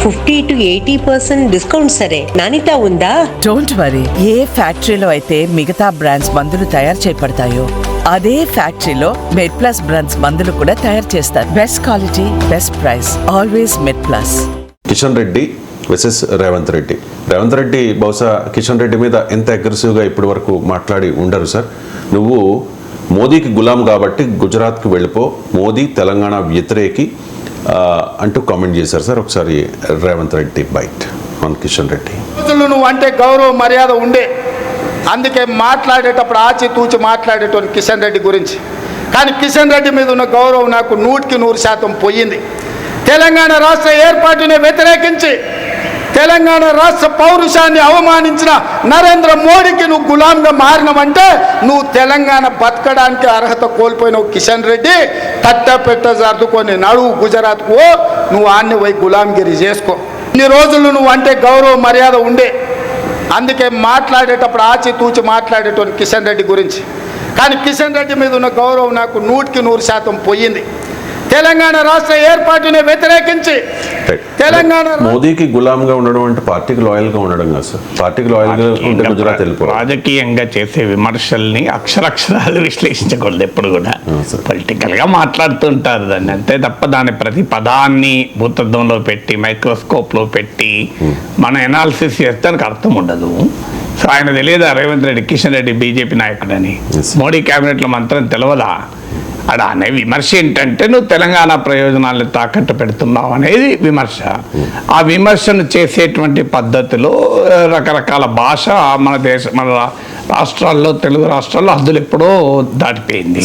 50 to 80% discount సరే, నాణ్యత ఉందా? Don't worry. ఏ ఫ్యాక్టరీలో అయితే మిగతా బ్రాండ్స్ మందులు తయారు చేయబడతాయో అదే ఫ్యాక్టరీలో మెడ్ ప్లస్ బ్రాండ్స్ మందులు కూడా తయారు చేస్తారు. Best quality, best price, always MedPlus. Kishan Reddy versus Revanth Reddy. Revanth Reddy బహుశా కిషన్ రెడ్డి మీద ఎంత అగ్రెసివ్గా ఇప్పటి వరకు మాట్లాడి ఉండరు సార్. నువ్వు మోదీకి గులాం కాబట్టి గుజరాత్కి వెళ్ళిపో, మోదీ తెలంగాణ వ్యతిరేకి అంటూ కామెంట్ చేశారు సార్. ఒకసారి రేవంత్ రెడ్డి బైట్ ఆన్ కిషన్ రెడ్డి. నువ్వు అంటే గౌరవ మర్యాద ఉండే, అందుకే మాట్లాడేటప్పుడు ఆచితూచి మాట్లాడేటోని కిషన్ రెడ్డి గురించి. కానీ కిషన్ రెడ్డి మీద ఉన్న గౌరవం నాకు 100% పోయింది. తెలంగాణ రాష్ట్ర ఏర్పాటుని వ్యతిరేకించి తెలంగాణ రాష్ట్ర పౌరుషాన్ని అవమానించిన నరేంద్ర మోడీకి నువ్వు గులాంగా మారినవంటే నువ్వు తెలంగాణ బతకడానికి అర్హత కోల్పోయినావు. కిషన్ రెడ్డి తట్టపెట్ట సర్దుకొని నడువు గుజరాత్కు, నువ్వు ఆన్ని పోయి గులాంగిరి చేసుకో. ఇన్ని రోజులు నువ్వు అంటే గౌరవ మర్యాద ఉండే, అందుకే మాట్లాడేటప్పుడు ఆచితూచి మాట్లాడేటోని కిషన్ రెడ్డి గురించి. కానీ కిషన్ రెడ్డి మీద ఉన్న గౌరవం నాకు 100% పోయింది. తెలంగాణ రాష్ట్ర ఏర్పాటుని వ్యతిరేకించి తెలంగాణ మోదీకి గులాంగా ఉండడం అంటే పార్టీకి లాయల్గా ఉండడం కాదు సార్. పార్టీకి లాయల్గా ఉంటే గుజరాత్ వెళ్ళిపోవాలి. రాజకీయంగా చేసే విమర్శల్ని అక్షరాలు విశ్లేషించకూడదు. ఎప్పుడు కూడా పొలిటికల్గా మాట్లాడుతుంటారు దాన్ని, అంతే తప్ప దాని ప్రతి పదాన్ని భూతత్వంలో పెట్టి మైక్రోస్కోప్లో పెట్టి మన ఎనాలిసిస్ చేస్తే దానికి అర్థం ఉండదు. సో ఆయన తెలియదా రేవంత్ రెడ్డి కిషన్ రెడ్డి బీజేపీ నాయకుడని? మోడీ క్యాబినెట్లో మంత్రం తెలవదా? అలా అనే విమర్శ ఏంటంటే నువ్వు తెలంగాణ ప్రయోజనాలను తాకట్టు పెడుతున్నావు అనేది విమర్శ. ఆ విమర్శను చేసేటువంటి పద్ధతిలో రకరకాల భాష మన రాష్ట్రాల్లో, తెలుగు రాష్ట్రాల్లో హద్దులు ఎప్పుడో దాటిపోయింది.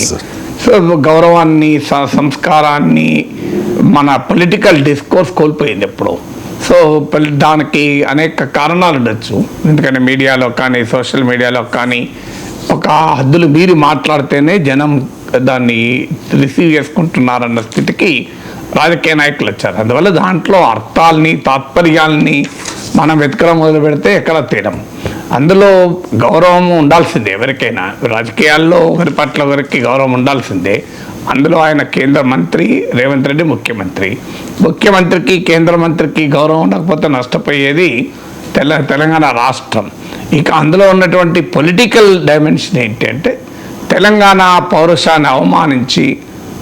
సో గౌరవాన్ని, సంస్కారాన్ని, మన పొలిటికల్ డిస్కోర్స్ కోల్పోయింది ఎప్పుడో. సో దానికి అనేక కారణాలు ఉండొచ్చు. ఎందుకంటే మీడియాలో కానీ, సోషల్ మీడియాలో కానీ ఒక హద్దులు మీరి మాట్లాడితేనే జనం దాన్ని రిసీవ్ చేసుకుంటున్నారన్న స్థితికి రాజకీయ నాయకులు వచ్చారు. అందువల్ల దాంట్లో అర్థాలని, తాత్పర్యాలని మనం వెతకడం మొదలు పెడితే ఎక్కడ తీయడం. అందులో గౌరవం ఉండాల్సిందే ఎవరికైనా. రాజకీయాల్లో ఒకరి పట్ల ఒకరికి గౌరవం ఉండాల్సిందే. అందులో ఆయన కేంద్ర మంత్రి, రేవంత్ రెడ్డి ముఖ్యమంత్రికి కేంద్ర మంత్రికి గౌరవం ఉండకపోతే నష్టపోయేది తెలంగాణ రాష్ట్రం. ఇక అందులో ఉన్నటువంటి పొలిటికల్ డైమెన్షన్ ఏంటి అంటే తెలంగాణ పౌరుషాన్ని అవమానించి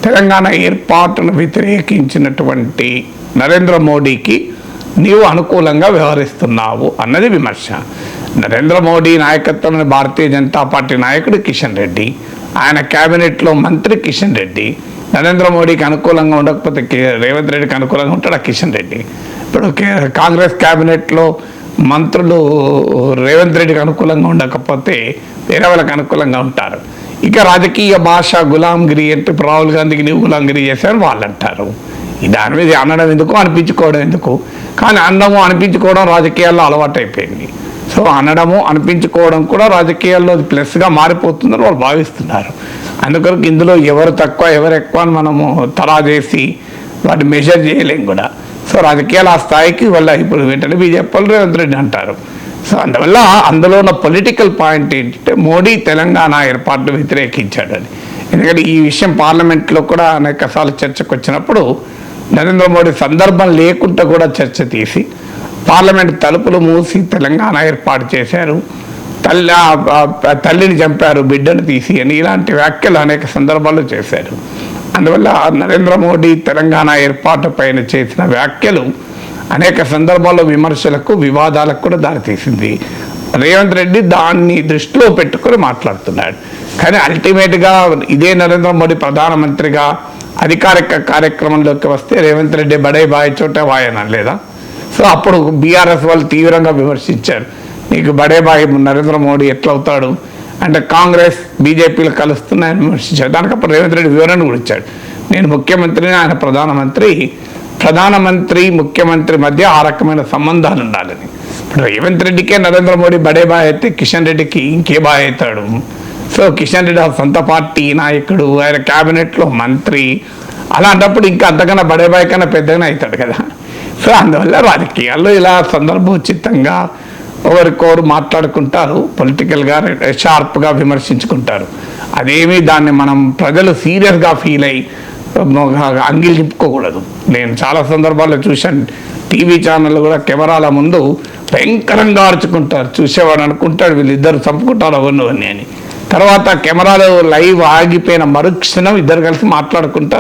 తెలంగాణ ఏర్పాటును వ్యతిరేకించినటువంటి నరేంద్ర మోడీకి నీవు అనుకూలంగా వ్యవహరిస్తున్నావు అన్నది విమర్శ. నరేంద్ర మోడీ నాయకత్వంలో భారతీయ జనతా పార్టీ నాయకుడు కిషన్ రెడ్డి, ఆయన క్యాబినెట్లో మంత్రి కిషన్ రెడ్డి. నరేంద్ర మోడీకి అనుకూలంగా ఉండకపోతే రేవంత్ రెడ్డికి అనుకూలంగా ఉంటాడు కిషన్ రెడ్డి. ఇప్పుడు కాంగ్రెస్ క్యాబినెట్లో మంత్రులు రేవంత్ రెడ్డికి అనుకూలంగా ఉండకపోతే వేరే వాళ్ళకి అనుకూలంగా ఉంటారు. ఇక రాజకీయ భాష గులాంగిరి అంటే ఇప్పుడు రాహుల్ గాంధీకి నీవు గులాంగిరి చేశారు వాళ్ళు అంటారు. దాని మీద అనడం ఎందుకు, అనిపించుకోవడం ఎందుకు? కానీ అనడము అనిపించుకోవడం రాజకీయాల్లో అలవాటు అయిపోయింది. సో అనడము అనిపించుకోవడం కూడా రాజకీయాల్లో ప్లస్గా మారిపోతుందని వాళ్ళు భావిస్తున్నారు. అందుకొరకు ఇందులో ఎవరు తక్కువ ఎవరు ఎక్కువ అని మనము తరా చేసి వాటిని మెజర్ చేయలేం కూడా. సో రాజకీయాలు ఆ స్థాయికి వాళ్ళ ఇప్పుడు వెంటనే బీజేపీ వాళ్ళు రేవంత్ రెడ్డి అంటారు. సో అందువల్ల అందులో ఉన్న పొలిటికల్ పాయింట్ ఏంటంటే మోడీ తెలంగాణ ఏర్పాటును వ్యతిరేకించాడని. ఎందుకంటే ఈ విషయం పార్లమెంట్లో కూడా అనేకసార్లు చర్చకు వచ్చినప్పుడు నరేంద్ర మోడీ సందర్భం లేకుండా కూడా చర్చ తీసి పార్లమెంట్ తలుపులు మూసి తెలంగాణ ఏర్పాటు చేశారు, తల్లిని చంపారు బిడ్డను తీసి అని ఇలాంటి వ్యాఖ్యలు అనేక సందర్భాల్లో చేశారు. అందువల్ల నరేంద్ర మోడీ తెలంగాణ ఏర్పాటు పైన చేసిన వ్యాఖ్యలు అనేక సందర్భాల్లో విమర్శలకు, వివాదాలకు కూడా దారితీసింది. రేవంత్ రెడ్డి దాన్ని దృష్టిలో పెట్టుకొని మాట్లాడుతున్నాడు. కానీ అల్టిమేట్గా ఇదే నరేంద్ర మోడీ ప్రధానమంత్రిగా అధికారిక కార్యక్రమంలోకి వస్తే రేవంత్ రెడ్డి బడే బాయ్ చోట వాయన లేదా? సో అప్పుడు బీఆర్ఎస్ వాళ్ళు తీవ్రంగా విమర్శించారు. నీకు బడే బాయ్ నరేంద్ర మోడీ ఎట్లా అవుతాడు అంటే కాంగ్రెస్ బీజేపీలు కలుస్తున్నాయని విమర్శించారు. దానికి అప్పుడు రేవంత్ రెడ్డి వివరణ కూడా ఇచ్చాడు. నేను ముఖ్యమంత్రిని, ఆయన ప్రధానమంత్రి ముఖ్యమంత్రి మధ్య ఆ రకమైన సంబంధాలు ఉండాలని. ఇప్పుడు రేవంత్ రెడ్డికే నరేంద్ర మోడీ బడే బాయ్ అయితే కిషన్ రెడ్డికి ఇంకే బాయ్ అవుతాడు? సో కిషన్ రెడ్డి సొంత పార్టీ నాయకుడు, ఆయన క్యాబినెట్లో మంత్రి, అలాంటప్పుడు ఇంకా అంతకన్నా బడే బాయ్ కన్నా పెద్దగానే అవుతాడు కదా. సో అందువల్ల రాజకీయాల్లో ఇలా సందర్భోచితంగా ఒకరికొకరు మాట్లాడుకుంటారు, పొలిటికల్గా షార్ప్గా విమర్శించుకుంటారు. అదేమి దాన్ని మనం ప్రజలు సీరియస్గా ఫీల్ అయ్యి అంగిల్ చెప్పుకోకూడదు. నేను చాలా సందర్భాల్లో చూశాను, టీవీ ఛానల్ కూడా కెమెరాల ముందు భయంకరంగా అరుచుకుంటారు, చూసేవాడు అనుకుంటాడు వీళ్ళిద్దరు చంపుకుంటారు అవన్నీ అని. తర్వాత కెమెరాలో లైవ్ ఆగిపోయిన మరుక్షణం ఇద్దరు కలిసి మాట్లాడుకుంటా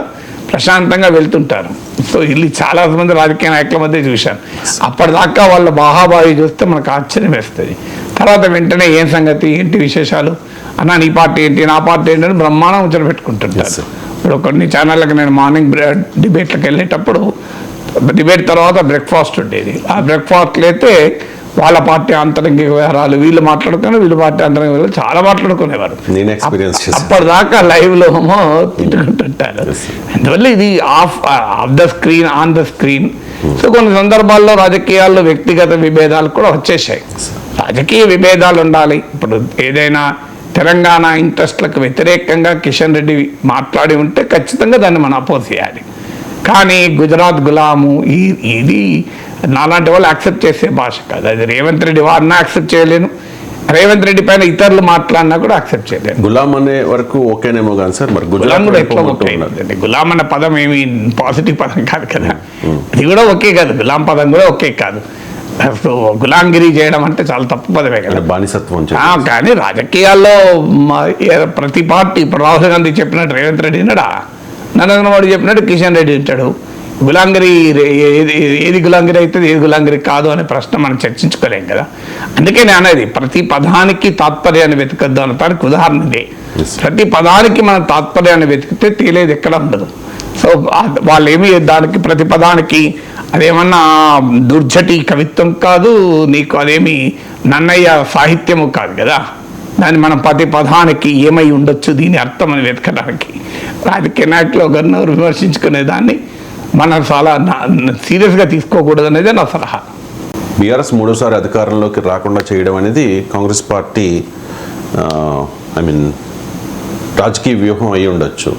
ప్రశాంతంగా వెళ్తుంటారు. సో ఇది చాలా మంది రాజకీయ నాయకుల మధ్య చూశాను. అప్పటిదాకా వాళ్ళ బాహాబాయి చూస్తే మనకు ఆశ్చర్యం వేస్తుంది. తర్వాత వెంటనే ఏం సంగతి, ఏంటి విశేషాలు, అన్న నీ పార్టీ ఏంటి, నా పార్టీ ఏంటి అని బ్రహ్మాండం ముచ్చట పెట్టుకుంటుంటారు. ఇప్పుడు కొన్ని ఛానళ్ళకి నేను మార్నింగ్ డిబేట్లకు వెళ్ళేటప్పుడు, డిబేట్ తర్వాత బ్రేక్ఫాస్ట్ ఉండేది. ఆ బ్రేక్ఫాస్ట్లో అయితే వాళ్ళ పార్టీ ఆంతరంగిక వ్యవహారాలు వీళ్ళు మాట్లాడుకుని, వీళ్ళ పార్టీ ఆంతరంగిక వ్యవహారాలు చాలా మాట్లాడుకునేవారు. అప్పటిదాకా లైవ్లో తిట్టుకుంటుంటారు. అందువల్ల ఇది of the screen, on the screen. So కొన్ని సందర్భాల్లో రాజకీయాల్లో వ్యక్తిగత విభేదాలు కూడా వచ్చేసాయి. రాజకీయ విభేదాలు ఉండాలి. ఇప్పుడు ఏదైనా తెలంగాణ ఇంట్రెస్ట్లకు వ్యతిరేకంగా కిషన్ రెడ్డి మాట్లాడి ఉంటే ఖచ్చితంగా దాన్ని మనం అపోజ్ చేయాలి. కానీ గుజరాత్ గులాము ఇది నాలాంటి వాళ్ళు యాక్సెప్ట్ చేసే భాష కాదు. అది రేవంత్ రెడ్డి వారిని యాక్సెప్ట్ చేయలేను, రేవంత్ రెడ్డి పైన ఇతరులు మాట్లాడినా కూడా యాక్సెప్ట్ చేయలేను. గులాం అనే వరకు ఓకేనేమో కానీ సార్, మరి గులాం కూడా ఎట్లా ఓకే అయినది? గులాం అన్న పదం ఏమి పాజిటివ్ పదం కాదు కదా, అది కూడా ఓకే కాదు. గులాం పదం కూడా ఓకే కాదు. గులాంగిరి చేయడం అంటే చాలా తప్పు పదమే కదా, బానిసత్వం. కానీ రాజకీయాల్లో ప్రతి పార్టీ, ఇప్పుడు రాహుల్ గాంధీ చెప్పినట్టు రేవంత్ రెడ్డి విన్నాడా, నరేంద్ర మోడీ చెప్పినట్టు కిషన్ రెడ్డి వింటాడు. గులాంగిరి ఏది గులాంగిరి అవుతుంది, ఏది గులాంగిరి కాదు అనే ప్రశ్న మనం చర్చించుకోలేం కదా. అందుకే నేను అనేది ప్రతి పదానికి తాత్పర్యాన్ని వెతకద్దు అనటానికి ఉదాహరణ ఇదే. ప్రతి పదానికి మనం తాత్పర్యాన్ని వెతికితే తేలేది ఎక్కడ ఉండదు. సో వాళ్ళు ఏమి దానికి ప్రతి పదానికి అదేమన్నా దుర్జటి కవిత్వం కాదు, నీకు అదేమి నన్నయ్య సాహిత్యము కాదు కదా. దాన్ని మనం ప్రతి పదానికి ఏమై ఉండొచ్చు దీని అర్థం అని వెతకడానికి రాజకీయ నాయకులు ఒకరినొకరు విమర్శించుకునే దాన్ని మనం చాలా సీరియస్గా తీసుకోకూడదు అనేది నా సలహా. బీఆర్ఎస్ మూడోసారి అధికారంలోకి రాకుండా చేయడం అనేది కాంగ్రెస్ పార్టీ రాజకీయ వ్యూహం అయి ఉండొచ్చు.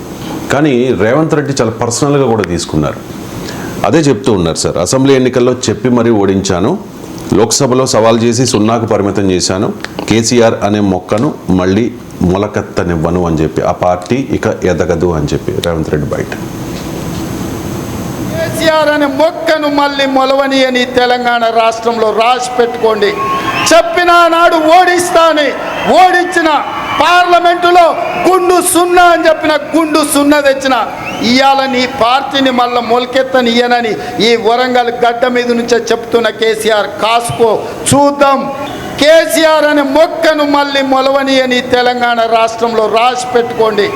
కానీ రేవంత్ రెడ్డి చాలా పర్సనల్గా కూడా తీసుకున్నారు. అదే చెప్తూ ఉన్నారు సార్, అసెంబ్లీ ఎన్నికల్లో చెప్పి మరీ ఓడించాను, లోక్సభలో సవాల్ చేసి 0కు పరిమితం చేశాను, కేసీఆర్ అనే మొక్కను మళ్ళీ మొలకెత్తనివ్వను అని చెప్పి, ఆ పార్టీ ఇక ఎదగదు అని చెప్పి రేవంత్ రెడ్డి బయట. కేసీఆర్ అనే మొక్కను మళ్ళీ మొలవని అని తెలంగాణ రాష్ట్రంలో రాసి పెట్టుకోండి. చెప్పిన నాడు ఓడిస్తాని, ఓడించిన పార్లమెంటులో గుండు 0 అని చెప్పిన గుండు 0 తెచ్చిన ఇవాళ నీ పార్టీని మళ్ళీ మొలకెత్తని ఇయ్యనని ఈ వరంగల్ గడ్డ మీద నుంచే చెప్తున్న కేసీఆర్ కాసుకో, చూద్దాం. కేసీఆర్ అనే మొక్కను మళ్ళీ మొలవని అని తెలంగాణ రాష్ట్రంలో రాసి పెట్టుకోండి.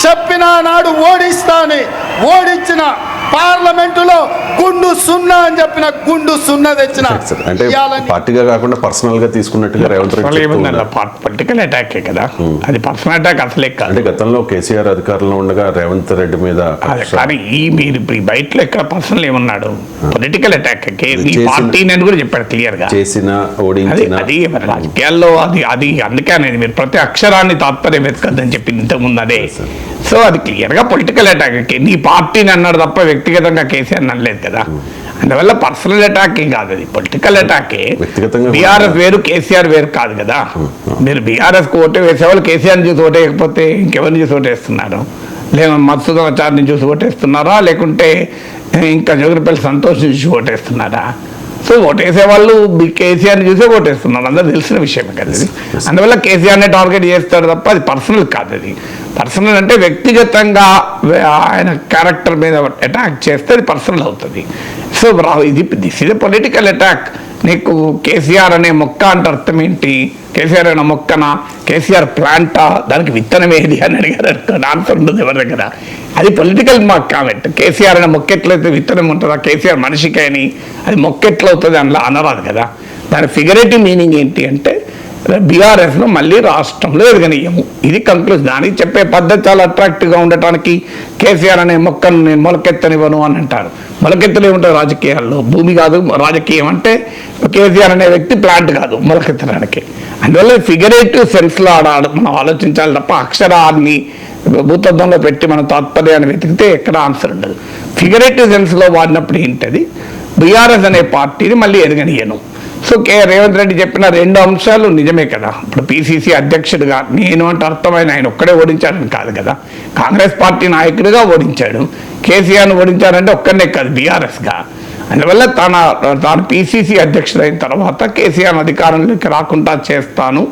చెప్పిన నాడు ఓడిస్తాని, ఓడించిన పార్లమెంటులో గుండు 0 అని చెప్పిన గుండు 0 తెచ్చిన. అంటే పార్టీగా కాకుండా పర్సనల్ గా తీసుకున్నట్టుగా రేవంత్ రెడ్డి పొలిటికల్ అటాక్ కదా, అది పర్సనల్ అటాక్ అసలే కాదు. అంటే గతంలో కేసీఆర్ అధికారంలో ఉండగా రేవంత్ రెడ్డి మీద, కానీ మీరు బయటలో ఎక్కడ పర్సనల్ ఏమన్నాడు, పొలిటికల్ అటాక్. పార్టీ నేను కూడా చెప్పాడు క్లియర్ గా, చేసిన ఓడించిన. అది రాజకీయాల్లో అది అందుకే అనేది మీరు ప్రతి అక్షరాన్ని తాత్పర్యం వెతకద్దని చెప్పింది ఇంతకుముందు అదే. సో అది క్లియర్గా పొలిటికల్ అటాక్. నీ పార్టీని అన్నాడు తప్ప వ్యక్తిగతంగా కేసీఆర్ అనలేదు కదా. అందువల్ల పర్సనల్ అటాకింగ్ కాదు, అది పొలిటికల్ అటాకే. బీఆర్ఎస్ వేరు, కేసీఆర్ వేరు కాదు కదా. మీరు బీఆర్ఎస్కి ఓటు వేసేవాళ్ళు కేసీఆర్ని చూసి ఓటేయకపోతే ఇంకెవరిని చూసి ఓటేస్తున్నారు? లేదా మత్స్సుదాచారిని చూసి ఓటేస్తున్నారా, లేకుంటే ఇంకా జోగిరిపల్లి సంతోష్ చూసి ఓటేస్తున్నారా? సో ఓటేసే వాళ్ళు కేసీఆర్ని చూసే ఓటేస్తున్నారు, అందరూ తెలిసిన విషయమే కదా ఇది. అందువల్ల కేసీఆర్ని టార్గెట్ చేస్తారు తప్ప అది పర్సనల్ కాదు. అది పర్సనల్ అంటే వ్యక్తిగతంగా ఆయన క్యారెక్టర్ మీద అటాక్ చేస్తే అది పర్సనల్ అవుతుంది. So this is a political attack. నీకు కేసీఆర్ అనే మొక్క అంటే అర్థం ఏంటి? కేసీఆర్ అనే మొక్కనా, కేసీఆర్ ప్లాంటా, దానికి విత్తనం ఏది అని అడిగారు, ఆన్సర్ ఉండదు ఎవరి దగ్గర. అది పొలిటికల్ కామెంట్. కేసీఆర్ అనే మొక్క ఎట్లయితే విత్తనం ఉంటుందా, కేసీఆర్ మనిషికి అని అది మొక్క ఎట్లవుతుంది అందులో అనరాదు కదా. దాని ఫిగరేటివ్ మీనింగ్ ఏంటి అంటే బీఆర్ఎస్లో మళ్ళీ రాష్ట్రంలో ఎదగనీయము, ఇది కంక్లూజన్. దానికి చెప్పే పద్ధతి చాలా అట్రాక్టివ్గా ఉండటానికి కేసీఆర్ అనే మొక్కను నేను మొలకెత్తనివ్వను అని అంటారు. మొలకెత్తలే ఉంటుంది రాజకీయాల్లో, భూమి కాదు రాజకీయం అంటే. కేసీఆర్ అనే వ్యక్తి ప్లాంట్ కాదు మొలకెత్తడానికి. అందువల్ల ఫిగరేటివ్ సెన్స్లో మనం ఆలోచించాలి తప్ప అక్షరాన్ని భూతత్వంలో పెట్టి మనం తాత్పర్యాన్ని వెతికితే ఎక్కడ ఆన్సర్ ఉండదు. ఫిగరేటివ్ సెన్స్లో వాడినప్పుడు ఏంటది, బీఆర్ఎస్ అనే పార్టీని మళ్ళీ ఎదగనీయను. సో రేవంత్ రెడ్డి చెప్పిన 2 అంశాలు నిజమే కదా. ఇప్పుడు పిసిసి అధ్యక్షుడిగా నేను అంటే అర్థమైన ఆయన ఒక్కడే ఓడించాడని కాదు కదా, కాంగ్రెస్ పార్టీ నాయకుడిగా ఓడించాడు. కేసీఆర్ను ఓడించాడంటే ఒక్కనే కాదు, బీఆర్ఎస్గా. అందువల్ల తాను పిసిసి అధ్యక్షుడు అయిన తర్వాత కేసీఆర్ అధికారంలోకి రాకుండా చేస్తాను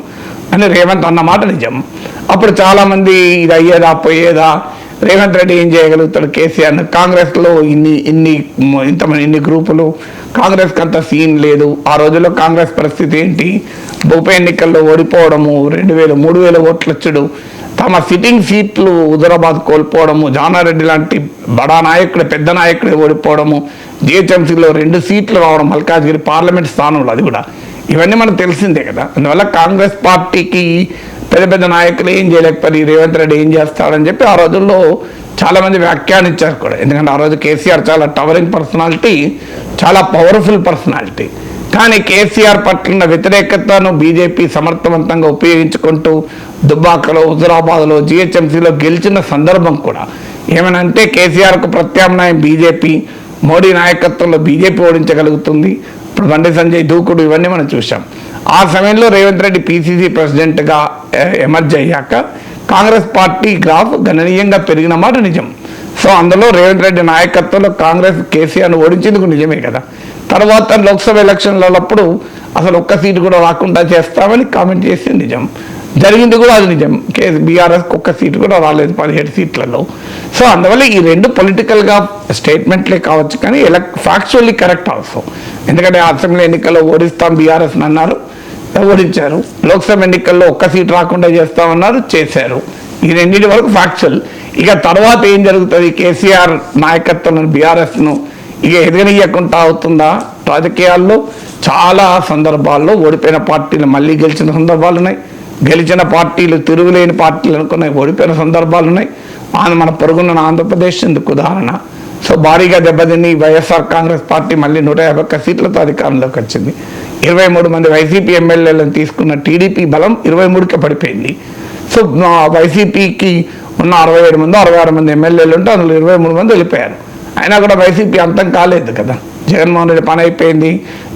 అని రేవంత్ అన్నమాట నిజం. అప్పుడు చాలామంది ఇది అయ్యేదా పోయేదా, రేవంత్ రెడ్డి ఏం చేయగలుగుతాడు కేసీఆర్ను, కాంగ్రెస్లో ఇన్ని గ్రూపులు, కాంగ్రెస్కి అంత సీన్ లేదు. ఆ రోజుల్లో కాంగ్రెస్ పరిస్థితి ఏంటి, ఉప ఎన్నికల్లో ఓడిపోవడము, 3,000 ఓట్లు వచ్చుడు, తమ సిట్టింగ్ సీట్లు హుజరాబాద్ కోల్పోవడము, జానారెడ్డి లాంటి బడా నాయకుడు పెద్ద నాయకుడు ఓడిపోవడము, జిహెచ్ఎంసీలో 2 సీట్లు రావడం, మల్కాజ్గిరి పార్లమెంట్ స్థానంలో, అది కూడా ఇవన్నీ మనకు తెలిసిందే కదా. అందువల్ల కాంగ్రెస్ పార్టీకి పెద్ద నాయకులు ఏం చేయలేకపోయి రేవంత్ రెడ్డి ఏం చేస్తాడని చెప్పి ఆ రోజుల్లో చాలామంది వ్యాఖ్యానించారు కూడా. ఎందుకంటే ఆ రోజు కేసీఆర్ చాలా టవరింగ్ పర్సనాలిటీ, చాలా పవర్ఫుల్ పర్సనాలిటీ. కానీ కేసీఆర్ పట్ల ఉన్న వ్యతిరేకతను బీజేపీ సమర్థవంతంగా ఉపయోగించుకుంటూ దుబ్బాకలో, హుజరాబాద్లో, జిహెచ్ఎంసీలో గెలిచిన సందర్భం కూడా. ఏమనంటే కేసీఆర్కు ప్రత్యామ్నాయం బీజేపీ, మోడీ నాయకత్వంలో బీజేపీ ఓడించగలుగుతుంది. ఇప్పుడు బండి సంజయ్ దూకుడు ఇవన్నీ మనం చూసాం. ఆ సమయంలో రేవంత్ రెడ్డి పిసిసి ప్రెసిడెంట్గా ఎమర్జ్ అయ్యాక కాంగ్రెస్ పార్టీ గ్రాఫ్ గణనీయంగా పెరిగిన మాట నిజం. సో అందులో రేవంత్ రెడ్డి నాయకత్వంలో కాంగ్రెస్ కేసీఆర్ను ఓడించేందుకు నిజమే కదా. తర్వాత లోక్సభ ఎలక్షన్లప్పుడు అసలు ఒక్క సీటు కూడా రాకుండా చేస్తామని కామెంట్ చేసి నిజం, జరిగింది కూడా అది నిజం. బీఆర్ఎస్కి ఒక్క సీటు కూడా రాలేదు 17 సీట్లలో. సో అందువల్ల ఈ 2 పొలిటికల్గా స్టేట్మెంట్లే కావచ్చు, కానీ ఫ్యాక్చువల్లీ కరెక్ట్ ఆల్సో. ఎందుకంటే అసెంబ్లీ ఎన్నికల్లో ఓడిస్తాం బీఆర్ఎస్ అన్నారు, ఓడించారు. లోక్సభ ఎన్నికల్లో ఒక్క సీటు రాకుండా చేస్తామన్నారు, చేశారు. ఈ 2 వరకు ఫ్యాక్చువల్. ఇక తర్వాత ఏం జరుగుతుంది, కేసీఆర్ నాయకత్వం బీఆర్ఎస్ను ఇక ఎదగనీయకుండా అవుతుందా? రాజకీయాల్లో చాలా సందర్భాల్లో ఓడిపోయిన పార్టీలు మళ్ళీ గెలిచిన సందర్భాలు ఉన్నాయి, గెలిచిన పార్టీలు తిరుగులేని పార్టీలు అనుకున్నాయి ఓడిపోయిన సందర్భాలు ఉన్నాయి. మన పొరుగున్న ఆంధ్రప్రదేశ్ ఎందుకు ఉదాహరణ. సో భారీగా దెబ్బతిని వైఎస్ఆర్ కాంగ్రెస్ పార్టీ మళ్ళీ 151 సీట్లతో అధికారంలోకి వచ్చింది. 23 మంది వైసీపీ ఎమ్మెల్యేలను తీసుకున్న టీడీపీ బలం 23కి పడిపోయింది. సో వైసీపీకి ఉన్న 67 మంది 66 మంది ఎమ్మెల్యేలు ఉంటే అందులో 23 మంది వెళ్ళిపోయారు. అయినా కూడా వైసీపీ అంతం కాలేదు కదా. జగన్మోహన్ రెడ్డి పని అయిపోయింది,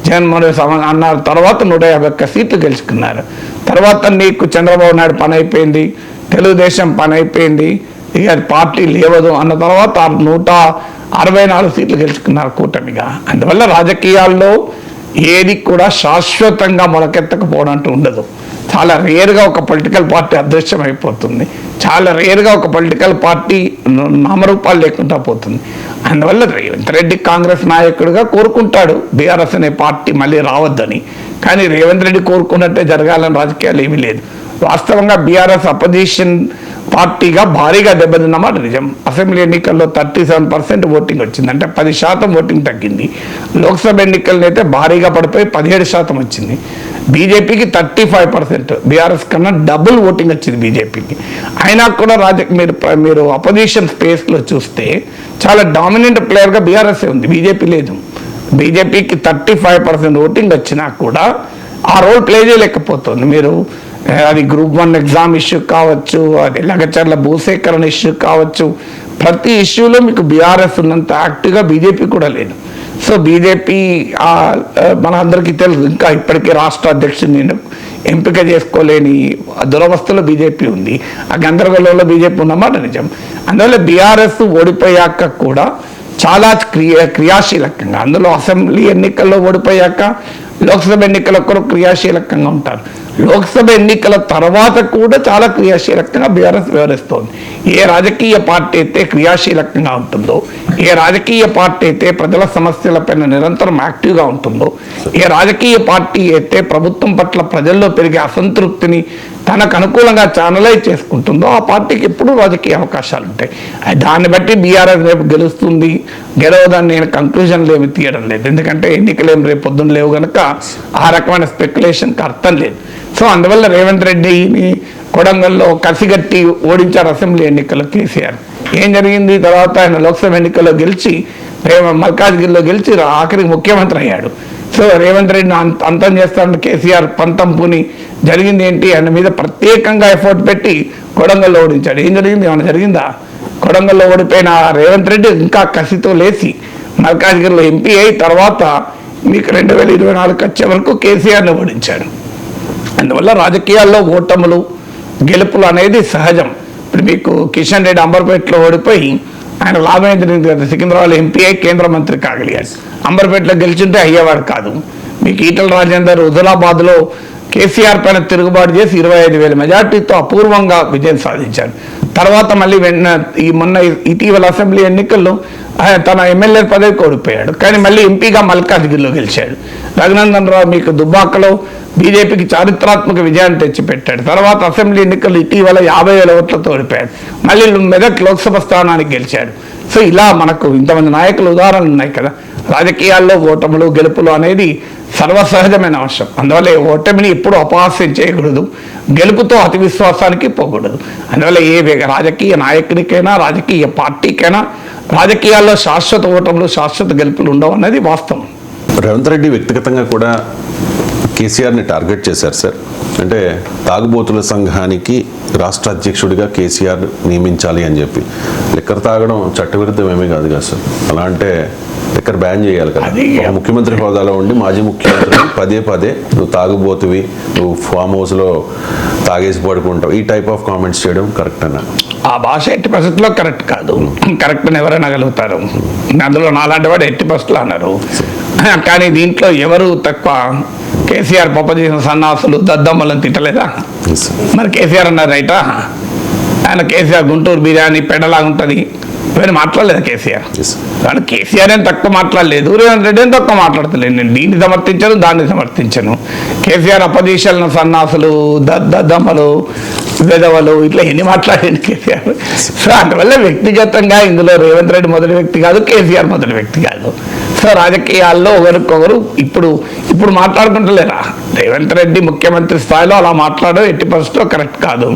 జగన్మోహన్ రెడ్డి అన్నారు, తర్వాత 151 సీట్లు గెలుచుకున్నారు. తర్వాత నీకు చంద్రబాబు నాయుడు పని అయిపోయింది, తెలుగుదేశం పని అయిపోయింది, ఇక పార్టీ లేవదు అన్న తర్వాత 164 సీట్లు గెలుచుకున్నారు కూటమిగా. అందువల్ల రాజకీయాల్లో ఏది కూడా శాశ్వతంగా మొలకెత్తకపోవడం అంటూ ఉండదు. చాలా రేర్గా ఒక పొలిటికల్ పార్టీ అదృశ్యం అయిపోతుంది, చాలా రేర్గా ఒక పొలిటికల్ పార్టీ నామరూపాలు లేకుండా పోతుంది. అందువల్ల రేవంత్ రెడ్డి కాంగ్రెస్ నాయకుడిగా కోరుకుంటాడు బీఆర్ఎస్ అనే పార్టీ మళ్ళీ రావద్దని. కానీ రేవంత్ రెడ్డి కోరుకున్నట్టే జరగాలని రాజకీయాలు ఏమీ లేదు. వాస్తవంగా బీఆర్ఎస్ అపోజిషన్ పార్టీగా భారీగా దెబ్బతిన్నమాట నిజం. అసెంబ్లీ ఎన్నికల్లో 37% ఓటింగ్ వచ్చింది, అంటే 10% ఓటింగ్ తగ్గింది. లోక్సభ ఎన్నికల్లో అయితే భారీగా పడిపోయి 17% వచ్చింది. బీజేపీకి 35%, బీఆర్ఎస్ కన్నా డబుల్ ఓటింగ్ వచ్చింది బీజేపీకి. అయినా కూడా మీరు అపోజిషన్ స్పేస్లో చూస్తే చాలా డామినెంట్ ప్లేయర్గా బీఆర్ఎస్ ఉంది, బీజేపీ లేదు. బీజేపీకి 35% ఓటింగ్ వచ్చినా కూడా ఆ రోల్ ప్లే చేయలేకపోతుంది. మీరు అది గ్రూప్ 1 ఎగ్జామ్ ఇష్యూ కావచ్చు, అది లగచర్ల భూసేకరణ ఇష్యూ కావచ్చు, ప్రతి ఇష్యూలో మీకు బీఆర్ఎస్ ఉన్నంత యాక్టివ్గా బీజేపీ కూడా లేదు. సో బీజేపీ మనందరికీ తెలుసు, ఇంకా ఇప్పటికీ రాష్ట్ర అధ్యక్షుడిని ఎంపిక చేసుకోలేని దురవస్థలో బీజేపీ ఉంది. ఆ గందరగోళంలో బీజేపీ ఉన్నమాట నిజం. అందువల్ల బీఆర్ఎస్ ఓడిపోయాక కూడా చాలా క్రియాశీలకంగా, అందులో అసెంబ్లీ ఎన్నికల్లో ఓడిపోయాక లోక్సభ ఎన్నికల కొరకు క్రియాశీలకంగా ఉంటారు. లోక్సభ ఎన్నికల తర్వాత కూడా చాలా క్రియాశీలకంగా బీఆర్ఎస్ వ్యవహరిస్తోంది. ఏ రాజకీయ పార్టీ అయితే క్రియాశీలకంగా ఉంటుందో, ఏ రాజకీయ పార్టీ అయితే ప్రజల సమస్యలపైన నిరంతరం యాక్టివ్గా ఉంటుందో, ఏ రాజకీయ పార్టీ అయితే ప్రభుత్వం పట్ల ప్రజల్లో పెరిగే అసంతృప్తిని తనకు అనుకూలంగా ఛానలైజ్ చేసుకుంటుందో ఆ పార్టీకి ఎప్పుడూ రాజకీయ అవకాశాలు ఉంటాయి. దాన్ని బట్టి బీఆర్ఎస్ రేపు గెలుస్తుంది గెలవదని నేను కంక్లూజన్లు ఏమి తీయడం లేదు. ఎందుకంటే ఎన్నికలు ఏమి రేపు పొద్దున్న లేవు కనుక ఆ రకమైన స్పెక్యులేషన్కి అర్థం లేదు. సో అందువల్ల రేవంత్ రెడ్డిని కొడంగల్లో కసిగట్టి ఓడించారు అసెంబ్లీ ఎన్నికల్లో కేసీఆర్. ఏం జరిగింది తర్వాత ఆయన లోక్సభ ఎన్నికల్లో గెలిచి మల్కాజ్గిరిలో గెలిచి ఆఖరికి ముఖ్యమంత్రి అయ్యాడు. సో రేవంత్ రెడ్డిని అంతం చేస్తానని కేసీఆర్ పంతం పూని జరిగింది ఏంటి, ఆయన మీద ప్రత్యేకంగా ఎఫర్ట్ పెట్టి కొడంగల్లో ఓడించాడు. ఏం జరిగింది, ఏమైనా జరిగిందా? కొడంగల్లో ఓడిపోయిన రేవంత్ రెడ్డి ఇంకా కసితో లేచి మల్కాజ్గిరిలో ఎంపీ అయి తర్వాత మీకు 2024 వచ్చే వరకు కేసీఆర్ని ఓడించాడు. అందువల్ల రాజకీయాల్లో ఓటములు గెలుపులు అనేది సహజం. ఇప్పుడు మీకు కిషన్ రెడ్డి అంబర్పేటలో ఓడిపోయి ఆయన లాభమైంది కదా, సికింద్రాబాద్ ఎంపీ అయి కేంద్ర మంత్రి కాగలిగాడు. అంబర్పేటలో గెలిచింటే అయ్యేవాడు కాదు. మీకు ఈటల రాజేందర్ హుజురాబాద్లో కేసీఆర్ పైన తిరుగుబాటు చేసి 25,000 మెజార్టీతో అపూర్వంగా విజయం సాధించాడు. తర్వాత మళ్ళీ మొన్న ఇటీవల అసెంబ్లీ ఎన్నికల్లో తన ఎమ్మెల్యే పదవికి ఓడిపోయాడు, కానీ మళ్ళీ ఎంపీగా మల్కాజ్గిరిలో గెలిచాడు. రఘునందన్ రావు మీకు దుబ్బాకలో బీజేపీకి చారిత్రాత్మక విజయాన్ని తెచ్చిపెట్టాడు. తర్వాత అసెంబ్లీ ఎన్నికలు ఇటీవల 50,000 ఓట్లతో ఓడిపోయాడు, మళ్ళీ మెదక్ లోక్సభ స్థానానికి గెలిచాడు. సో ఇలా మనకు ఇంతమంది నాయకులు ఉదాహరణలు ఉన్నాయి కదా. రాజకీయాల్లో ఓటములు గెలుపులు అనేది సర్వసహజమైన అంశం. అందువల్ల ఓటమిని ఎప్పుడు అపహాస్యం చేయకూడదు, గెలుపుతో అతి విశ్వాసానికి పోకూడదు. అందువల్ల ఏ రాజకీయ నాయకునికైనా రాజకీయ పార్టీకైనా రాజకీయాల్లో శాశ్వత ఓటములు శాశ్వత గెలుపులు ఉండవు అన్నది వాస్తవం. రేవంత్ రెడ్డి వ్యక్తిగతంగా కూడా కేసీఆర్ని టార్గెట్ చేశారు సార్. అంటే తాగుబోతుల సంఘానికి రాష్ట్ర అధ్యక్షుడిగా కేసీఆర్ నియమించాలి అని చెప్పి. లిక్కర్ తాగడం చట్టవిరుద్ధం ఏమీ కాదు కదా సార్. అలా అంటే లిక్కర్ బ్యాన్ చేయాలి కదా. ఒక ముఖ్యమంత్రి హోదాలో ఉండి మాజీ ముఖ్యమంత్రి పదే పదే నువ్వు తాగుబోతువి, నువ్వు ఫామ్ హౌస్లో తాగేసి పడుకుంటావు, ఈ టైప్ ఆఫ్ కామెంట్స్ చేయడం కరెక్ట్ అన్న? ఆ భాష ఎట్టి పరిస్థితుల్లో కరెక్ట్ కాదు. కరెక్ట్ అని ఎవరైనా గలుగుతారు, అందులో నాలాంటి వాడు ఎట్టి పరిస్థితులు అన్నారు. కానీ దీంట్లో ఎవరు తక్కువ? కేసీఆర్ పప్ప చేసిన సన్నాసులు దద్దమ్మలను తిట్టలేదా? మరి కేసీఆర్ అన్నారు రైటా? ఆయన కేసీఆర్ గుంటూరు బిర్యానీ పెడలాగా ఉంటుంది ఇవన్నీ మాట్లాడలేదు కేసీఆర్. కానీ కేసీఆర్ ఏం తక్కువ మాట్లాడలేదు, రేవంత్ రెడ్డి ఏం తక్కువ మాట్లాడతలేదు. నేను దీన్ని సమర్థించను, దాన్ని సమర్థించను. కేసీఆర్ అపదీశాలను సన్నాసులు దద్దమ్మలు వెదవలు ఇట్లా ఎన్ని మాట్లాడండి కేసీఆర్. సో అందువల్ల వ్యక్తిగతంగా ఇందులో రేవంత్ రెడ్డి మొదటి వ్యక్తి కాదు, కేసీఆర్ మొదటి వ్యక్తి కాదు. సో రాజకీయాల్లో ఒకరికొకరు ఇప్పుడు మాట్లాడుకుంటలేరా? రేవంత్ రెడ్డి ముఖ్యమంత్రి స్థాయిలో అలా మాట్లాడడం ఎట్టి పరిస్థితిలో కరెక్ట్ కాదు.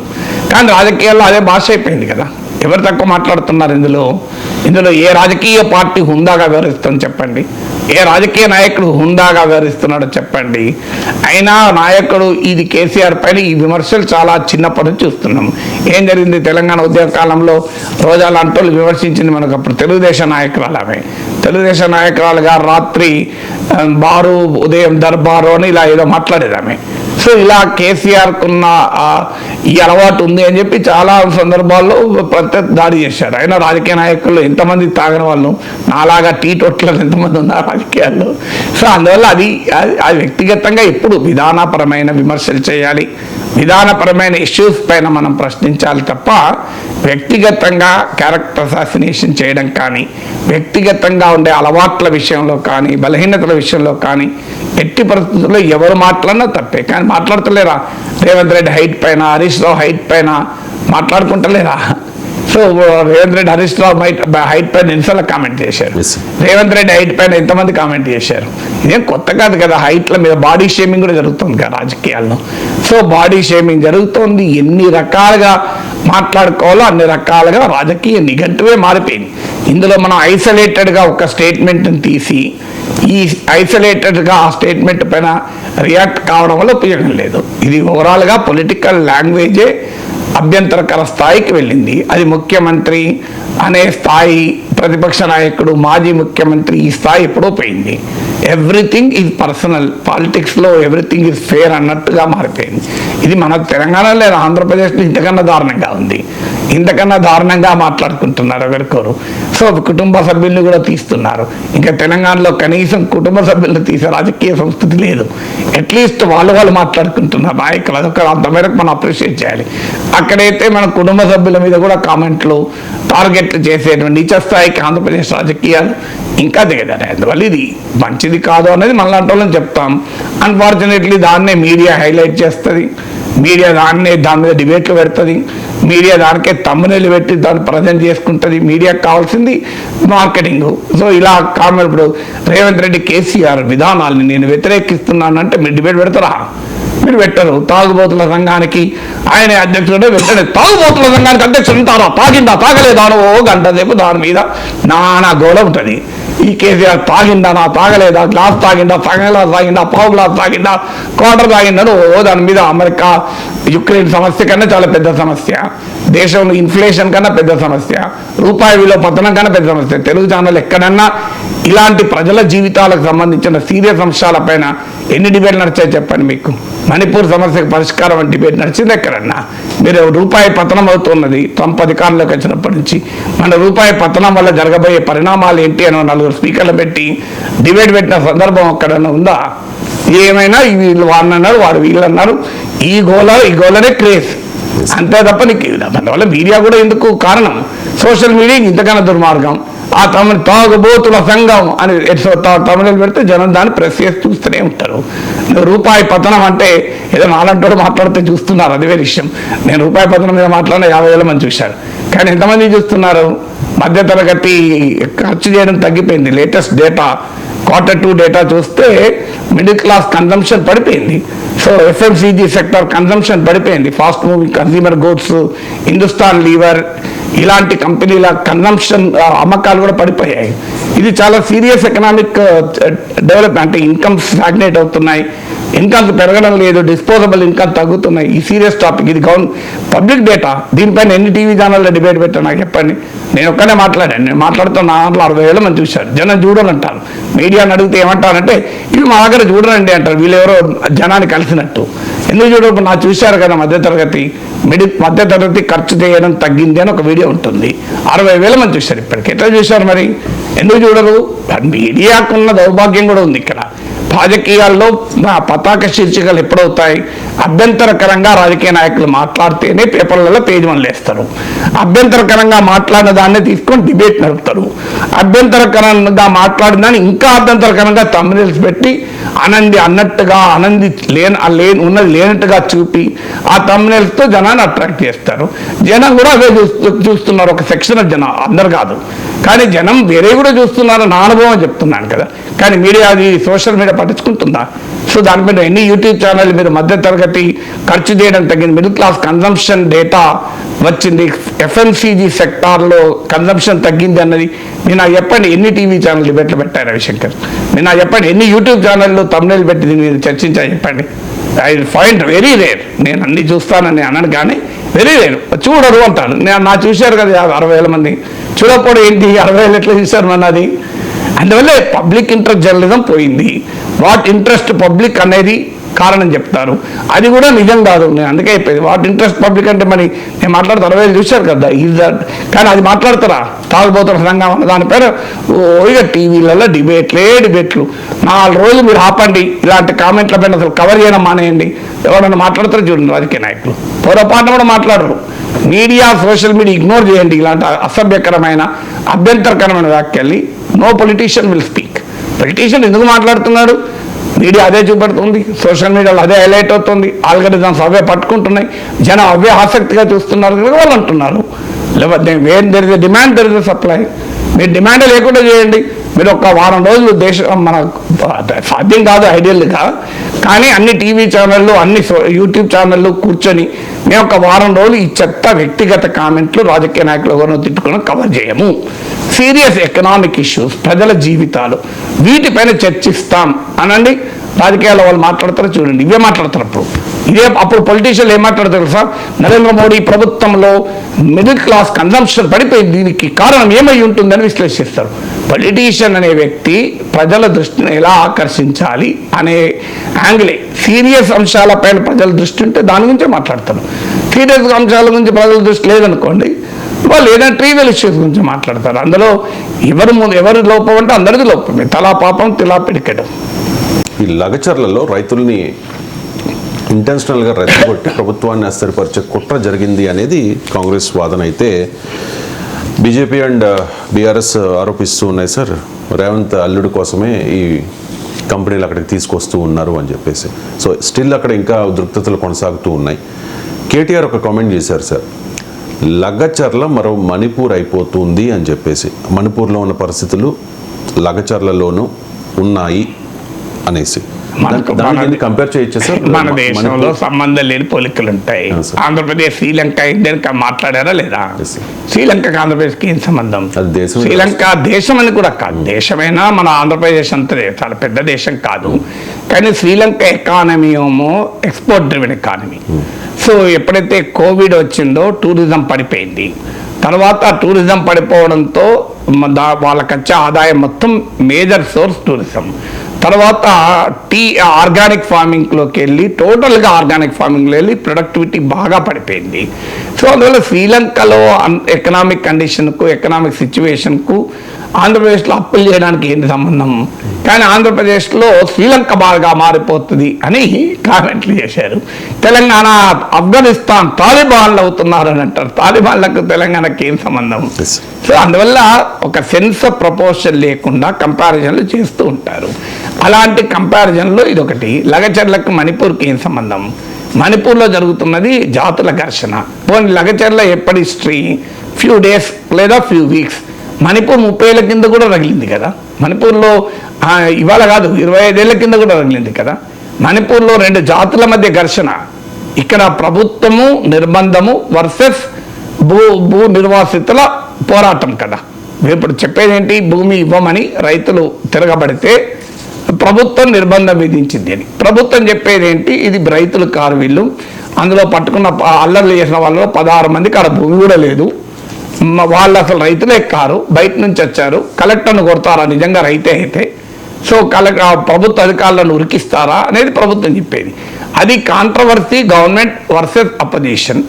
కానీ రాజకీయాల్లో అదే భాష అయిపోయింది కదా. ఎవరు తక్కువ మాట్లాడుతున్నారు ఇందులో ఏ రాజకీయ పార్టీ హుందాగా వ్యవహరిస్తుందో చెప్పండి, ఏ రాజకీయ నాయకుడు హుందాగా వ్యవహరిస్తున్నాడో చెప్పండి. అయినా నాయకుడు ఇది కేసీఆర్ పైన ఈ విమర్శలు చాలా చిన్నప్పటి నుంచి చూస్తున్నాం. ఏం జరిగింది తెలంగాణ ఉద్యమ కాలంలో రోజా లాంటి వాళ్ళు విమర్శించింది మనకు. అప్పుడు తెలుగుదేశం నాయకురాలు ఆమె, తెలుగుదేశం నాయకురాలు గారు రాత్రి బారు ఉదయం దర్బారు అని ఇలా ఏదో మాట్లాడేది ఆమె. సో ఇలా కేసీఆర్కున్న ఈ అలవాటు ఉంది అని చెప్పి చాలా సందర్భాల్లో ప్రత్యేక దాడి చేశాడు. అయినా రాజకీయ నాయకులు ఎంతమంది తాగిన వాళ్ళు, నాలాగా టీ టొట్లలో ఎంతమంది ఉన్నారు రాజకీయాల్లో. సో అందువల్ల అది వ్యక్తిగతంగా ఎప్పుడు విధానపరమైన విమర్శలు చేయాలి, విధానపరమైన ఇష్యూస్ పైన మనం ప్రశ్నించాలి తప్ప వ్యక్తిగతంగా క్యారెక్టర్ అసాసినేషన్ చేయడం కానీ, వ్యక్తిగతంగా ఉండే అలవాట్ల విషయంలో కానీ, బలహీనతల విషయంలో కానీ ఎట్టి పరిస్థితుల్లో ఎవరు మాట్లాడినా తప్పే. కానీ మాట్లాడతలేరా? రేవంత్ రెడ్డి హైట్ పైన, హరీష్ రావు హైట్ పైన మాట్లాడుకుంటలేరా? సో రేవంత్ రెడ్డి హరీష్ రావు హైట్ పైన ఎన్నిసార్లు కామెంట్ చేశారు, రేవంత్ రెడ్డి హైట్ పైన ఎంతమంది కామెంట్ చేశారు. ఇదేం కొత్త కాదు కదా. హైట్ల మీద బాడీ షేమింగ్ కూడా జరుగుతుంది కదా రాజకీయాల్లో. సో బాడీ షేమింగ్ జరుగుతోంది. ఎన్ని రకాలుగా మాట్లాడుకోవాలో అన్ని రకాలుగా రాజకీయ నిఘంటువే మారిపోయింది. ఇందులో మనం ఐసోలేటెడ్గా ఒక స్టేట్మెంట్ని తీసి ఈ ఐసోలేటెడ్గా ఆ స్టేట్మెంట్ పైన రియాక్ట్ కావడం వల్ల ఉపయోగం లేదు. ఇది ఓవరాల్గా పొలిటికల్ లాంగ్వేజే అభ్యంతరకర స్థాయికి వెళ్ళింది. అది ముఖ్యమంత్రి అనే స్థాయి, ప్రతిపక్ష నాయకుడు, మాజీ ముఖ్యమంత్రి ఈ స్థాయి ఎప్పుడో పోయింది. ఎవ్రీథింగ్ ఈజ్ పర్సనల్, పాలిటిక్స్లో ఎవ్రీథింగ్ ఈజ్ ఫేర్ అన్నట్టుగా మారిపోయింది. ఇది మన తెలంగాణలో లేదా ఆంధ్రప్రదేశ్లో ఇంతకన్నా దారుణంగా ఉంది. ఇంతకన్నా దారుణంగా మాట్లాడుకుంటున్నారు ఎవరికోరు. సో కుటుంబ సభ్యుల్ని కూడా తీస్తున్నారు. ఇంకా తెలంగాణలో కనీసం కుటుంబ సభ్యులను తీసే రాజకీయ సంస్కృతి లేదు. అట్లీస్ట్ వాళ్ళు మాట్లాడుకుంటున్నారు నాయకులు. అదొక అంతమేరకు మనం అప్రిషియేట్ చేయాలి. అక్కడైతే మన కుటుంబ సభ్యుల మీద కూడా కామెంట్లు, టార్గెట్లు చేసేటువంటి నీచ స్థాయికి ఆంధ్రప్రదేశ్ రాజకీయాలు ఇంకా దిగదారు. అందువల్ల ఇది మంచిది కాదు అనేది మనలాంటి వాళ్ళని చెప్తాం. అన్ఫార్చునేట్లీ దాన్నే మీడియా హైలైట్ చేస్తుంది, మీడియా దాని మీద డిబేట్లు పెడుతుంది, మీడియా దానికే తమ్మునేలు పెట్టి దాన్ని ప్రజెంట్ చేసుకుంటుంది. మీడియాకి కావాల్సింది మార్కెటింగ్. సో ఇలా కామెంట్ ఇప్పుడు రేవంత్ రెడ్డి కేసీఆర్ విధానాలని నేను వ్యతిరేకిస్తున్నానంటే మీరు డిబేట్ పెడతారా? మీరు పెట్టరు. తాగుబోతుల సంఘానికి ఆయన అధ్యక్షుడు వెంటనే తాగుబోతుల సంఘానికి అధ్యక్షుడు ఉంటారా? తాగిందా తాగలేదా ఓ గంట సేపు దాని మీద నానా గోళ ఉంటుంది. ఈ కేసీఆర్ తాగిందా, తాగలేదా, గ్లాస్ తాగిందా, సగం గ్లాస్ తాగిందా, పావు గ్లాస్ తాగిందా, క్వార్టర్ తాగిందని దాని మీద అమెరికా యుక్రెయిన్ సమస్య కన్నా చాలా పెద్ద సమస్య, దేశంలో ఇన్ఫ్లేషన్ కన్నా పెద్ద సమస్య, రూపాయి విలువ పతనం కన్నా పెద్ద సమస్య. తెలుగు ఛానల్ ఎక్కడన్నా ఇలాంటి ప్రజల జీవితాలకు సంబంధించిన సీరియస్ అంశాలపైన ఎన్ని డిబేట్లు నడిచాయి చెప్పండి మీకు? మణిపూర్ సమస్యకు పరిష్కారం అని డిబేట్ నడిచింది ఎక్కడన్నా? మీరు రూపాయి పతనం అవుతున్నది ట్రంప్ అధికారంలోకి వచ్చినప్పటి నుంచి. మన రూపాయి పతనం వల్ల జరగబోయే పరిణామాలు ఏంటి అని 4 స్పీకర్లు పెట్టి డిబేట్ పెట్టిన సందర్భం ఎక్కడన్నా ఉందా? ఏమైనా వీళ్ళు వాడిని అన్నారు, వాడు వీళ్ళు అన్నారు, ఈ గోలనే క్రేజ్ అంతే తప్ప నీకు దానివల్ల మీడియా కూడా ఎందుకు కారణం? సోషల్ మీడియా ఇంతకన్నా దుర్మార్గం. ఆ తాగుబోతుల సంఘం అని తమిళ పెడితే జనం దాన్ని ప్రెస్ చేసి చూస్తూనే ఉంటారు. రూపాయి పతనం అంటే ఏదో నాలంటోడు మాట్లాడితే చూస్తున్నారు, అదే విషయం. నేను రూపాయి పతనం మీద మాట్లాడిన 50,000 మంది చూశారు. కానీ ఎంతమంది చూస్తున్నారు? మధ్యతరగతి ఖర్చు చేయడం తగ్గిపోయింది. లేటెస్ట్ డేటా Q2 డేటా చూస్తే మిడిల్ క్లాస్ కన్జంప్షన్ పడిపోయింది. సో FMCG సెక్టర్ కన్జంప్షన్ పడిపోయింది. Fast moving consumer goods, Hindustan Lever ఇలాంటి కంపెనీల కన్జంప్షన్ అమ్మకాలు కూడా పడిపోయాయి. ఇది చాలా సీరియస్ ఎకనామిక్ డెవలప్మెంట్. అంటే ఇన్కమ్స్ స్టాగ్నేట్ అవుతున్నాయి, ఇన్కమ్స్ పెరగడం లేదు, డిస్పోజబుల్ ఇన్కమ్ తగ్గుతున్నాయి. ఈ సీరియస్ టాపిక్, ఇది పబ్లిక్ డేటా. దీనిపైన ఎన్ని టీవీ ఛానల్లో డిబేట్ పెట్టా నాకు చెప్పండి. నేను ఒక్కనే మాట్లాడాను. నేను మాట్లాడుతున్న దాంట్లో 60,000 మంది చూశారు. జనం చూడాలంటారు. మీడియాని అడిగితే ఏమంటారంటే ఇవి మా దగ్గర చూడరండి అంటారు. వీళ్ళెవరో జనాన్ని కలిసినట్టు. ఎందుకు చూడరు? నా చూశారు కదా మధ్యతరగతి ఖర్చు చేయడం తగ్గింది అని ఒక వీడియో ఉంటుంది. 60,000 మంది చూశారు. ఇప్పటికి ఎట్లా చూశారు మరి? ఎందుకు చూడరు? మీడియాకున్న దౌర్భాగ్యం కూడా ఉంది ఇక్కడ. రాజకీయాల్లో పతాక శీర్షికలు ఎప్పుడవుతాయి? అభ్యంతరకరంగా రాజకీయ నాయకులు మాట్లాడితేనే పేపర్లలో పేజీ వేస్తారు. అభ్యంతరకరంగా మాట్లాడిన దాన్ని తీసుకొని డిబేట్ నడుపుతారు. అభ్యంతరకరంగా మాట్లాడిన దాన్ని ఇంకా అభ్యంతరకరంగా తమ్ముల్స్ పెట్టి ఆనంది అన్నట్టుగా, ఆనంది ఉన్నది లేనట్టుగా చూపి ఆ తమ్ముల్స్తో జనాన్ని అట్రాక్ట్ చేస్తారు. జనం కూడా అదే చూస్తున్నారు. ఒక సెక్షన్ ఆఫ్ జనం, అందరు కాదు. కానీ జనం వేరే కూడా చూస్తున్నారు. నా అనుభవం చెప్తున్నాను కదా. కానీ మీడియా, అది సోషల్ మీడియా పట్టించుకుంటుందా? సో దాని మీద ఎన్ని యూట్యూబ్ ఛానల్ మీరు మధ్యతరగతి ఖర్చు చేయడం తగ్గింది, మిడిల్ క్లాస్ కన్జంప్షన్ డేటా వచ్చింది, FMCG సెక్టార్లో కన్జంప్షన్ తగ్గింది అన్నది మీరు నాకు చెప్పండి. ఎన్ని టీవీ ఛానల్ డిబేట్లు పెట్టారు రవిశంకర్? మీరు నాకు చెప్పండి. ఎన్ని యూట్యూబ్ ఛానళ్ళు తమిళ పెట్టి దీని మీద చర్చించారు చెప్పండి. I find very rare. నేను అన్ని చూస్తానని అనను, కానీ వెరీ రేర్. చూడరు అంటారు. నా చూశారు కదా 60,000 మంది. చూడకపోవడం ఏంటి? 60,000 ఎట్లా చూశారు అన్నది? అందువల్లే పబ్లిక్ ఇంట్రెస్ట్ జర్నలిజం పోయింది. వాట్ ఇంట్రెస్ట్ పబ్లిక్ అనేది కారణం చెప్తారు. అది కూడా నిజం కాదు. నేను అందుకే అయిపోయింది. వాట్ ఇంట్రెస్ట్ పబ్లిక్ అంటే మరి నేను మాట్లాడుతూ 60,000 చూశారు కదా, కానీ అది మాట్లాడతారా? తాగుబోతున్న సంఘం అన్న దానిపైన ఇక టీవీలలో డిబేట్లు 4 రోజులు మీరు ఆపండి. ఇలాంటి కామెంట్ల పైన అసలు కవర్ చేయడం మానేయండి. ఎవరైనా మాట్లాడతారో చూడండి రాజకీయ నాయకులు. పొరపాటున కూడా మాట్లాడరు. మీడియా, సోషల్ మీడియా ఇగ్నోర్ చేయండి. ఇలాంటి అసభ్యకరమైన, అభ్యంతరకరమైన వ్యాఖ్యల్ని. No politician will speak. Politician ఎందుకు మాట్లాడుతున్నాడు? మీడియా అదే చూపెడుతుంది, సోషల్ మీడియాలో అదే హైలైట్ అవుతుంది, ఆల్గరిథమ్స్ అవే పట్టుకుంటున్నాయి, జనం అవే ఆసక్తిగా చూస్తున్నారు కనుక వాళ్ళు అంటున్నారు. లేకపోతే there is a demand, there is a supply. మీరు డిమాండ్ లేకుండా చేయండి. మీరు ఒక వారం రోజులు మన సాధ్యం కాదు ఐడియల్గా, కానీ అన్ని టీవీ ఛానళ్ళు, అన్ని యూట్యూబ్ ఛానళ్ళు కూర్చొని మేము ఒక వారం రోజులు ఈ చెత్త వ్యక్తిగత కామెంట్లు రాజకీయ నాయకులు ఎవరినో తిట్టుకుని కవర్ చేయము. సీరియస్ ఎకనామిక్ ఇష్యూస్, ప్రజల జీవితాలు, వీటిపైన చర్చిస్తాం అనండి. రాజకీయాల్లో వాళ్ళు మాట్లాడతారో చూడండి, ఇవే మాట్లాడతారు. అప్పుడు పొలిటీషియన్లు ఏం మాట్లాడతారు సార్? నరేంద్ర మోడీ ప్రభుత్వంలో మిడిల్ క్లాస్ కన్జంప్షన్ పడిపోయింది, దీనికి కారణం ఏమై ఉంటుందని విశ్లేషిస్తారు. పొలిటీషియన్ అనే వ్యక్తి ప్రజల దృష్టిని ఎలా ఆకర్షించాలి అనే యాంగిలే. సీరియస్ అంశాలపైన ప్రజల దృష్టి ఉంటే దాని గురించే మాట్లాడతారు. సీరియస్ అంశాల గురించి ప్రజల దృష్టి లేదనుకోండి, వాళ్ళు ఏదైనా ట్రివియల్ ఇష్యూస్ గురించి మాట్లాడతారు. అందులో ఎవరి లోపం అంటే అందరిది లోపమే. తలా పాపం తిలా పిడికెడం. ఈ లగచర్లలో రైతుల్ని ఇంటెన్షనల్గా రెచ్చగొట్టి ప్రభుత్వాన్ని అస్థిరపరిచే కుట్ర జరిగింది అనేది కాంగ్రెస్ వాదన అయితే, బీజేపీ అండ్ బీఆర్ఎస్ ఆరోపిస్తూ ఉన్నాయి సార్. రేవంత్ అల్లుడి కోసమే ఈ కంపెనీలు అక్కడికి తీసుకొస్తూ ఉన్నారు అని చెప్పేసి. సో స్టిల్ అక్కడ ఇంకా ఉద్రిక్తతలు కొనసాగుతూ ఉన్నాయి. కేటీఆర్ ఒక కామెంట్ చేశారు సార్, లగచర్ల మరో మణిపూర్ అయిపోతుంది అని చెప్పేసి. మణిపూర్లో ఉన్న పరిస్థితులు లగచర్లలోనూ ఉన్నాయి అనేసి కంపేర్ చేయొచ్చు సార్. మన దేశంలో సంబంధం లేని పోలికలు ఉంటాయి. ఆంధ్రప్రదేశ్, శ్రీలంక ఇండియా మాట్లాడారా లేదా? శ్రీలంకకి ఆంధ్రప్రదేశ్కి ఏం సంబంధం? శ్రీలంక దేశం అని కూడా కాదు. దేశమైనా మన ఆంధ్రప్రదేశ్ అంతా చాలా పెద్ద దేశం కాదు. కానీ శ్రీలంక ఎకానమీ ఏమో ఎక్స్పోర్ట్ డ్రివెన్ ఎకానమీ. సో ఎప్పుడైతే కోవిడ్ వచ్చిందో టూరిజం పడిపోయింది. తర్వాత టూరిజం పడిపోవడంతో వాళ్ళకి వచ్చే ఆదాయం మొత్తం మేజర్ సోర్స్ టూరిజం. తర్వాత ఆర్గానిక్ ఫార్మింగ్లోకి వెళ్ళి టోటల్గా ఆర్గానిక్ ఫార్మింగ్లో వెళ్ళి ప్రొడక్టివిటీ బాగా పడిపోయింది. సో అందువల్ల శ్రీలంకలో ఎకనామిక్ కండిషన్కు ఎకనామిక్ సిచ్యువేషన్కు ఆంధ్రప్రదేశ్లో అప్పులు చేయడానికి ఏంటి సంబంధం? కానీ ఆంధ్రప్రదేశ్లో శ్రీలంక బాగా మారిపోతుంది అని కామెంట్లు చేశారు. తెలంగాణ ఆఫ్ఘనిస్తాన్ తాలిబాన్లు అవుతున్నారు అని అంటారు. తాలిబాన్లకు తెలంగాణకి ఏం సంబంధం? సో అందువల్ల ఒక సెన్స్ ఆఫ్ ప్రపోర్షన్ లేకుండా కంపారిజన్లు చేస్తూ ఉంటారు. అలాంటి కంపారిజన్లో ఇదొకటి. లగచర్లకు మణిపూర్కి ఏం సంబంధం? మణిపూర్లో జరుగుతున్నది జాతుల ఘర్షణ. పోనీ లగచర్ల ఎప్పటి హిస్టరీ ఫ్యూ డేస్ లేదా ఫ్యూ వీక్స్. మణిపూర్ 30 ఏళ్ళ కింద కూడా రగిలింది కదా. మణిపూర్లో ఇవాళ కాదు 25 ఏళ్ళ కింద కూడా రగిలింది కదా. మణిపూర్లో 2 జాతుల మధ్య ఘర్షణ. ఇక్కడ ప్రభుత్వము నిర్బంధము వర్సెస్ భూ నిర్వాసితుల పోరాటం కదా. ఇప్పుడు చెప్పేది ఏంటి? భూమి ఇవ్వమని రైతులు తిరగబడితే ప్రభుత్వం నిర్బంధం విధించింది అని. ప్రభుత్వం చెప్పేది ఏంటి? ఇది రైతులు కారు వీళ్ళు, అందులో పట్టుకున్న అల్లర్లు చేసిన వాళ్ళలో 16 మందికి ఆడ భూమి కూడా లేదు, వాళ్ళు అసలు రైతులే కారు, బయట నుంచి వచ్చారు, కలెక్టర్ను కొడతారా నిజంగా రైతే అయితే? సో ప్రభుత్వ అధికారులను ఉరికిస్తారా అనేది ప్రభుత్వం చెప్పేది. అది controversy. Government versus opposition,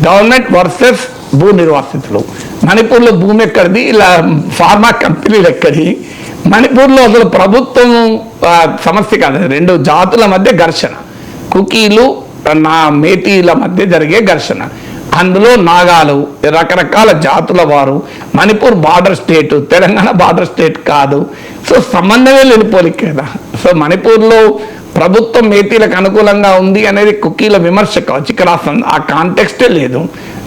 government versus భూ నిర్వాసితులు. మణిపూర్లో భూమి ఎక్కడిది? ఇలా ఫార్మా కంపెనీలు ఎక్కడి? మణిపూర్లో అసలు ప్రభుత్వం సమస్య కాదు, 2 జాతుల మధ్య ఘర్షణ. కుకీలు మేటీల మధ్య జరిగే ఘర్షణ. అందులో నాగాలు, రకరకాల జాతుల వారు. Manipur border state, Telangana border state కాదు. సో సంబంధమే లేని పోలిక కదా. సో మణిపూర్లో ప్రభుత్వం మేటీలకు అనుకూలంగా ఉంది అనేది కుకీల విమర్శ కావచ్చు. ఇక్కడ ఆ కాంటెక్స్టే లేదు.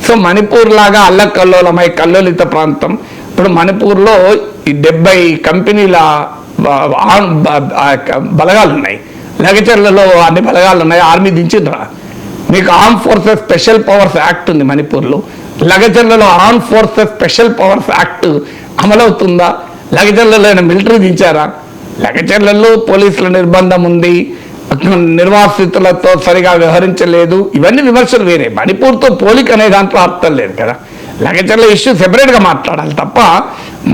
సో మణిపూర్ లాగా అల్లకల్లోలమై కల్లోలిత ప్రాంతం. ఇప్పుడు మణిపూర్లో 70 కంపెనీల బలగాలు ఉన్నాయి. లగచర్లలో అన్ని బలగాలు ఉన్నాయి. ఆర్మీ దించిండ్రా? మీకు arm forces special powers act ఉంది మణిపూర్లో. లగచర్లలో arm forces special powers act అమలవుతుందా? లగచర్లలో మిలిటరీ దించారా? లగచర్లలో పోలీసుల నిర్బంధం ఉంది, నిర్వాసితులతో సరిగా వ్యవహరించలేదు. ఇవన్నీ విమర్శలు వేరే. మణిపూర్తో పోలిక అనే దాంట్లో అర్థం లేదు కదా. లగచర్ల ఇష్యూ సెపరేట్గా మాట్లాడాలి తప్ప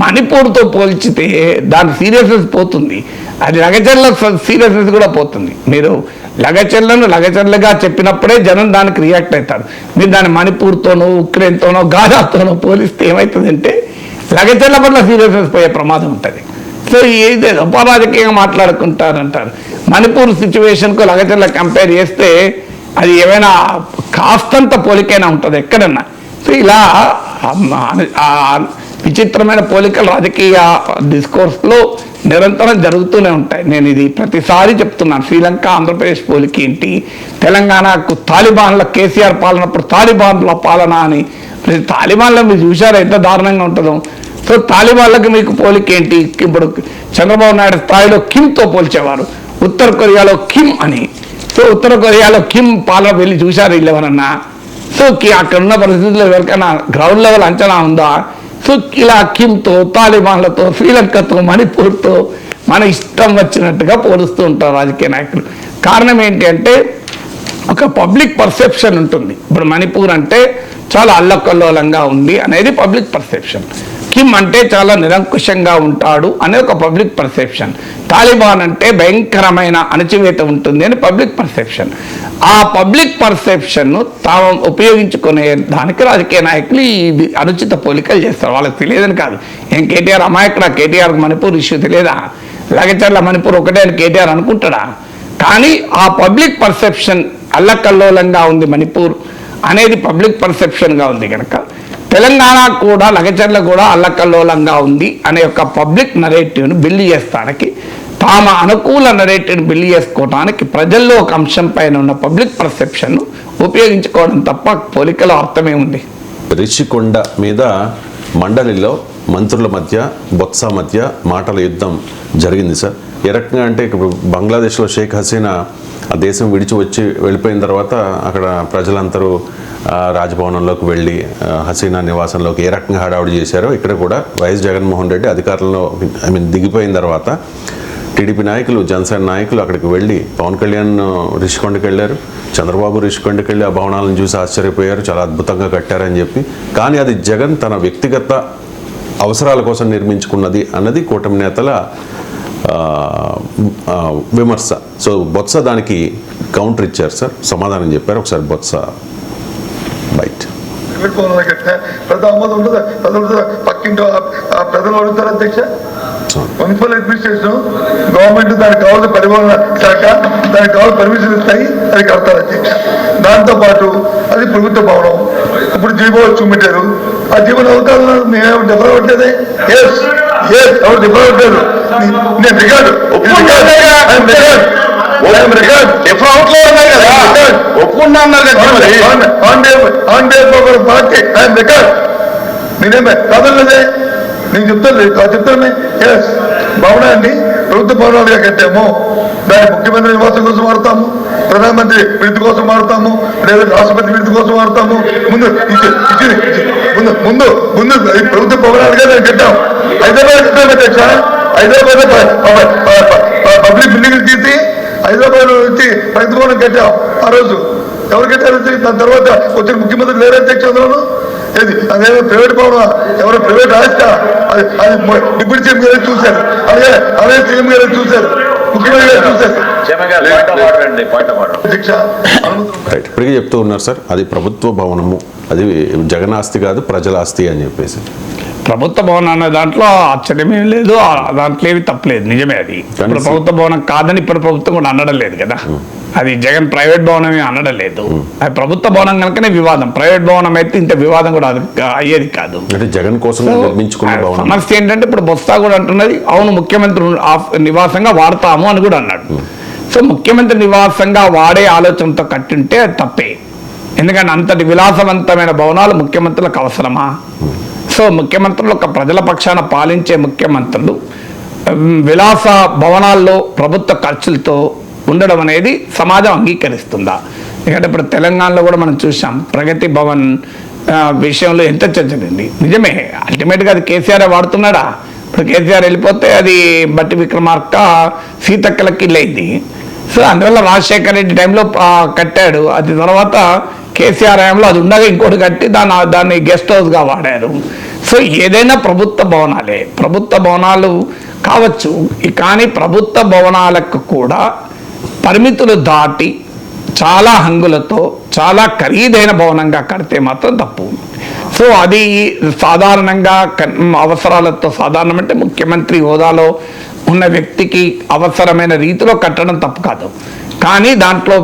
మణిపూర్తో పోల్చితే దాని సీరియస్నెస్ పోతుంది. అది లగచర్ల సీరియస్నెస్ కూడా పోతుంది. మీరు లగచర్లను లగచర్లుగా చెప్పినప్పుడే జనం దానికి రియాక్ట్ అవుతారు. మీరు దాన్ని మణిపూర్తోనో ఉక్రెయిన్తోనో గాజాతోనో పోలిస్తే ఏమవుతుందంటే లగచర్ల పట్ల సీరియస్నెస్ పోయే ప్రమాదం ఉంటుంది. సో ఏదో ఉపరాజకీయంగా మాట్లాడుకుంటారంటారు. మణిపూర్ సిచ్యువేషన్కు లగచర్ల కంపేర్ చేస్తే అది ఏమైనా కాస్తంత పోలికైనా ఉంటుంది ఎక్కడన్నా. సో ఇలా విచిత్రమైన పోలికలు రాజకీయ డిస్కోర్స్లో నిరంతరం జరుగుతూనే ఉంటాయి. నేను ఇది ప్రతిసారి చెప్తున్నాను. శ్రీలంక ఆంధ్రప్రదేశ్ పోలిక ఏంటి? తెలంగాణకు తాలిబాన్ల కేసీఆర్ పాలనప్పుడు తాలిబాన్ల పాలన అని. తాలిబాన్లో మీరు చూశారు ఎంత దారుణంగా ఉంటుందో. సో తాలిబాన్లకు మీకు పోలిక ఏంటి? ఇప్పుడు చంద్రబాబు నాయుడు స్థాయిలో కిమ్తో పోల్చేవారు, ఉత్తర కొరియాలో కిమ్ అని. సో ఉత్తర కొరియాలో కిమ్ పాలన వెళ్ళి చూశారు వీళ్ళు ఎవరన్నా? సో అక్కడ ఉన్న పరిస్థితుల్లో ఎవరికైనా గ్రౌండ్ లెవెల్ అంచనా ఉందా? సో ఇలా కిమ్తో, తాలిబాన్లతో, శ్రీలంకతో, మణిపూర్తో మన ఇష్టం వచ్చినట్టుగా పోలుస్తూ ఉంటారు రాజకీయ నాయకులు. కారణం ఏంటి అంటే ఒక పబ్లిక్ పర్సెప్షన్ ఉంటుంది. ఇప్పుడు మణిపూర్ అంటే చాలా అల్లకల్లోలంగా ఉంది అనేది పబ్లిక్ పర్సెప్షన్. కిమ్ అంటే చాలా నిరంకుశంగా ఉంటాడు అనే ఒక పబ్లిక్ పర్సెప్షన్. తాలిబాన్ అంటే భయంకరమైన అణచివేత ఉంటుంది అని పబ్లిక్ పర్సెప్షన్. ఆ పబ్లిక్ పర్సెప్షన్ను తాము ఉపయోగించుకునే దానికి రాజకీయ నాయకులు ఈ అనుచిత పోలికలు చేస్తారు. వాళ్ళకి తెలియదని కాదు. ఏం కేటీఆర్ అమాయకుడా? కేటీఆర్ మణిపూర్ ఇష్యూ తెలియదా? లగచర్ల మణిపూర్ ఒకటే అని కేటీఆర్ అనుకుంటాడా? కానీ ఆ పబ్లిక్ పర్సెప్షన్ అల్లకల్లోలంగా ఉంది మణిపూర్ అనేది పబ్లిక్ పర్సెప్షన్గా ఉంది కనుక తెలంగాణ కూడా లగచర్ల కూడా అల్లకల్లోలంగా ఉంది అనే ఒక పబ్లిక్ నరేటివ్ను బిల్డ్ చేస్తానికి, తామ అనుకూల నరేటివ్ను బిల్డ్ చేసుకోవడానికి ప్రజల్లో ఒక అంశం పైన ఉన్న పబ్లిక్ పర్సెప్షన్ను ఉపయోగించుకోవడం తప్ప పోలికలో అర్థమే ఉంది. రిషికొండ మీద మండలిలో మంత్రుల మధ్య బొత్స మధ్య మాటల యుద్ధం జరిగింది సార్. ఏ రకంగా అంటే ఇప్పుడు బంగ్లాదేశ్లో షేక్ హసీనా ఆ దేశం విడిచి వెళ్ళిపోయిన తర్వాత అక్కడ ప్రజలందరూ రాజ్భవనంలోకి వెళ్ళి హసీనా నివాసంలోకి ఏ రకంగా హడావుడి చేశారో ఇక్కడ కూడా వైఎస్ జగన్మోహన్ రెడ్డి అధికారంలో దిగిపోయిన తర్వాత టీడీపీ నాయకులు, జనసేన నాయకులు అక్కడికి వెళ్ళి పవన్ కళ్యాణ్ రిషికొండకి వెళ్ళారు, చంద్రబాబు రిషికొండకి వెళ్ళి ఆ భవనాలను చూసి ఆశ్చర్యపోయారు, చాలా అద్భుతంగా కట్టారని చెప్పి. కానీ అది జగన్ తన వ్యక్తిగత అవసరాల కోసం నిర్మించుకున్నది అన్నది కూటమి నేతల విమర్శ. సో బొత్స దానికి కౌంటర్ ఇచ్చారు సార్, సమాధానం చెప్పారు. ఒకసారి బొత్స బయట పెద్ద ఆమోదం ఉండదు, పక్కింటో ప్రజలు అడుగుతారు అధ్యక్ష. మున్సిపల్ అడ్మినిస్ట్రేషన్ గవర్నమెంట్ దానికి కావాల్సిన పరిపాలన శాఖ దానికి కావాల్సిన పర్మిషన్ ఇస్తాయి, అది కడతారు అధ్యక్ష. దాంతోపాటు అది ప్రభుత్వ భవనం. ఇప్పుడు జీవో చూపెట్టారు, ఆ జీవన అవకాశాలు మేము డిఫర్ అవ్వట్లేదే. ఎవరు డిఫర్ అవ్వట్లేదు. నేను రికార్డు నేనేమే కాదలేదే, నేను చెప్తాను. భవనా అండి, ప్రభుత్వ భవనాలుగా కట్టాము, దాన్ని ముఖ్యమంత్రి నివాసం కోసం వాడతాము, ప్రధానమంత్రి విడుదల కోసం వాడతాము, లేదా రాష్ట్రపతి విడుదల కోసం వాడతాము. ముందు ముందు ముందు ప్రభుత్వ భవనాలుగా నేను కట్టాం. హైదరాబాద్ కట్టాము అధ్యక్ష. హైదరాబాద్ పబ్లిక్ బిల్డింగ్ తీసి హైదరాబాద్ వచ్చి ప్రగతి భవనం కట్టాం. ఆ రోజు ఎవరు కట్టారు? దాని తర్వాత వచ్చిన ముఖ్యమంత్రి లేరు అధ్యక్ష. అందులో ఏది అదేదో ప్రైవేట్ భవనం, ఎవరో ప్రైవేట్ ఆస్తా, అది డిప్యూటీ సీఎం గారు చూశారు, అదే సీఎం గారు చూశారు, ముఖ్యమంత్రి గారు చూశారు. ఇప్పటికీ చెప్తూ ఉన్నారు సార్, అది ప్రభుత్వ భవనము, అది జగన్ ఆస్తి కాదు, ప్రజల ఆస్తి అని చెప్పేసి. ప్రభుత్వ భవనం అనే దాంట్లో ఆశ్చర్యమేం లేదు, దాంట్లో ఏమి తప్పలేదు, నిజమే. అది ఇప్పుడు ప్రభుత్వ భవనం కాదని ఇప్పుడు ప్రభుత్వం కూడా అనడం లేదు కదా. అది జగన్ ప్రైవేట్ భవనం అనడం లేదు. అది ప్రభుత్వ భవనం కనుకనే వివాదం. ప్రైవేట్ భవనం అయితే ఇంత వివాదం కూడా అయ్యేది కాదు. జగన్ కోసం నిర్మించుకున్న భవనం. సమస్య ఏంటంటే ఇప్పుడు బొత్స కూడా అంటున్నది, అవును ముఖ్యమంత్రి నివాసంగా వాడతాము అని కూడా అన్నాడు. సో ముఖ్యమంత్రి నివాసంగా వాడే ఆలోచనతో కట్టుంటే అది తప్పే. ఎందుకంటే అంతటి విలాసవంతమైన భవనాలు ముఖ్యమంత్రులకు అవసరమా? సో ముఖ్యమంత్రులు ఒక ప్రజల పక్షాన పాలించే ముఖ్యమంత్రులు విలాస భవనాల్లో ప్రభుత్వ ఖర్చులతో ఉండడం అనేది సమాజం అంగీకరిస్తుందా? ఎందుకంటే ఇప్పుడు తెలంగాణలో కూడా మనం చూసాం, ప్రగతి భవన్ విషయంలో ఎంత చర్చ జరిగింది. నిజమే, అల్టిమేట్గా అది కేసీఆర్ వాడుతున్నాడా? ఇప్పుడు కేసీఆర్ వెళ్ళిపోతే అది బట్టి విక్రమార్క సీతక్కలకి ఇల్లైంది. సో అందువల్ల రాజశేఖర రెడ్డి టైంలో కట్టాడు, అది తర్వాత కేసీఆర్ హయాంలో అది ఉండగా ఇంకోటి కట్టి దాన్ని గెస్ట్ హౌస్గా వాడారు. సో ఏదైనా ప్రభుత్వ భవనాలే, ప్రభుత్వ భవనాలు కావచ్చు. కానీ ప్రభుత్వ భవనాలకు కూడా పరిమితులు దాటి చాలా హంగులతో చాలా ఖరీదైన భవనంగా కడితే మాత్రం తప్పు. సో అది సాధారణంగా అవసరాలతో, సాధారణం అంటే ముఖ్యమంత్రి హోదాలో ఉన్న వ్యక్తికి అవసరమైన రీతిలో కట్టడం తప్పు కాదు. కానీ దాంట్లో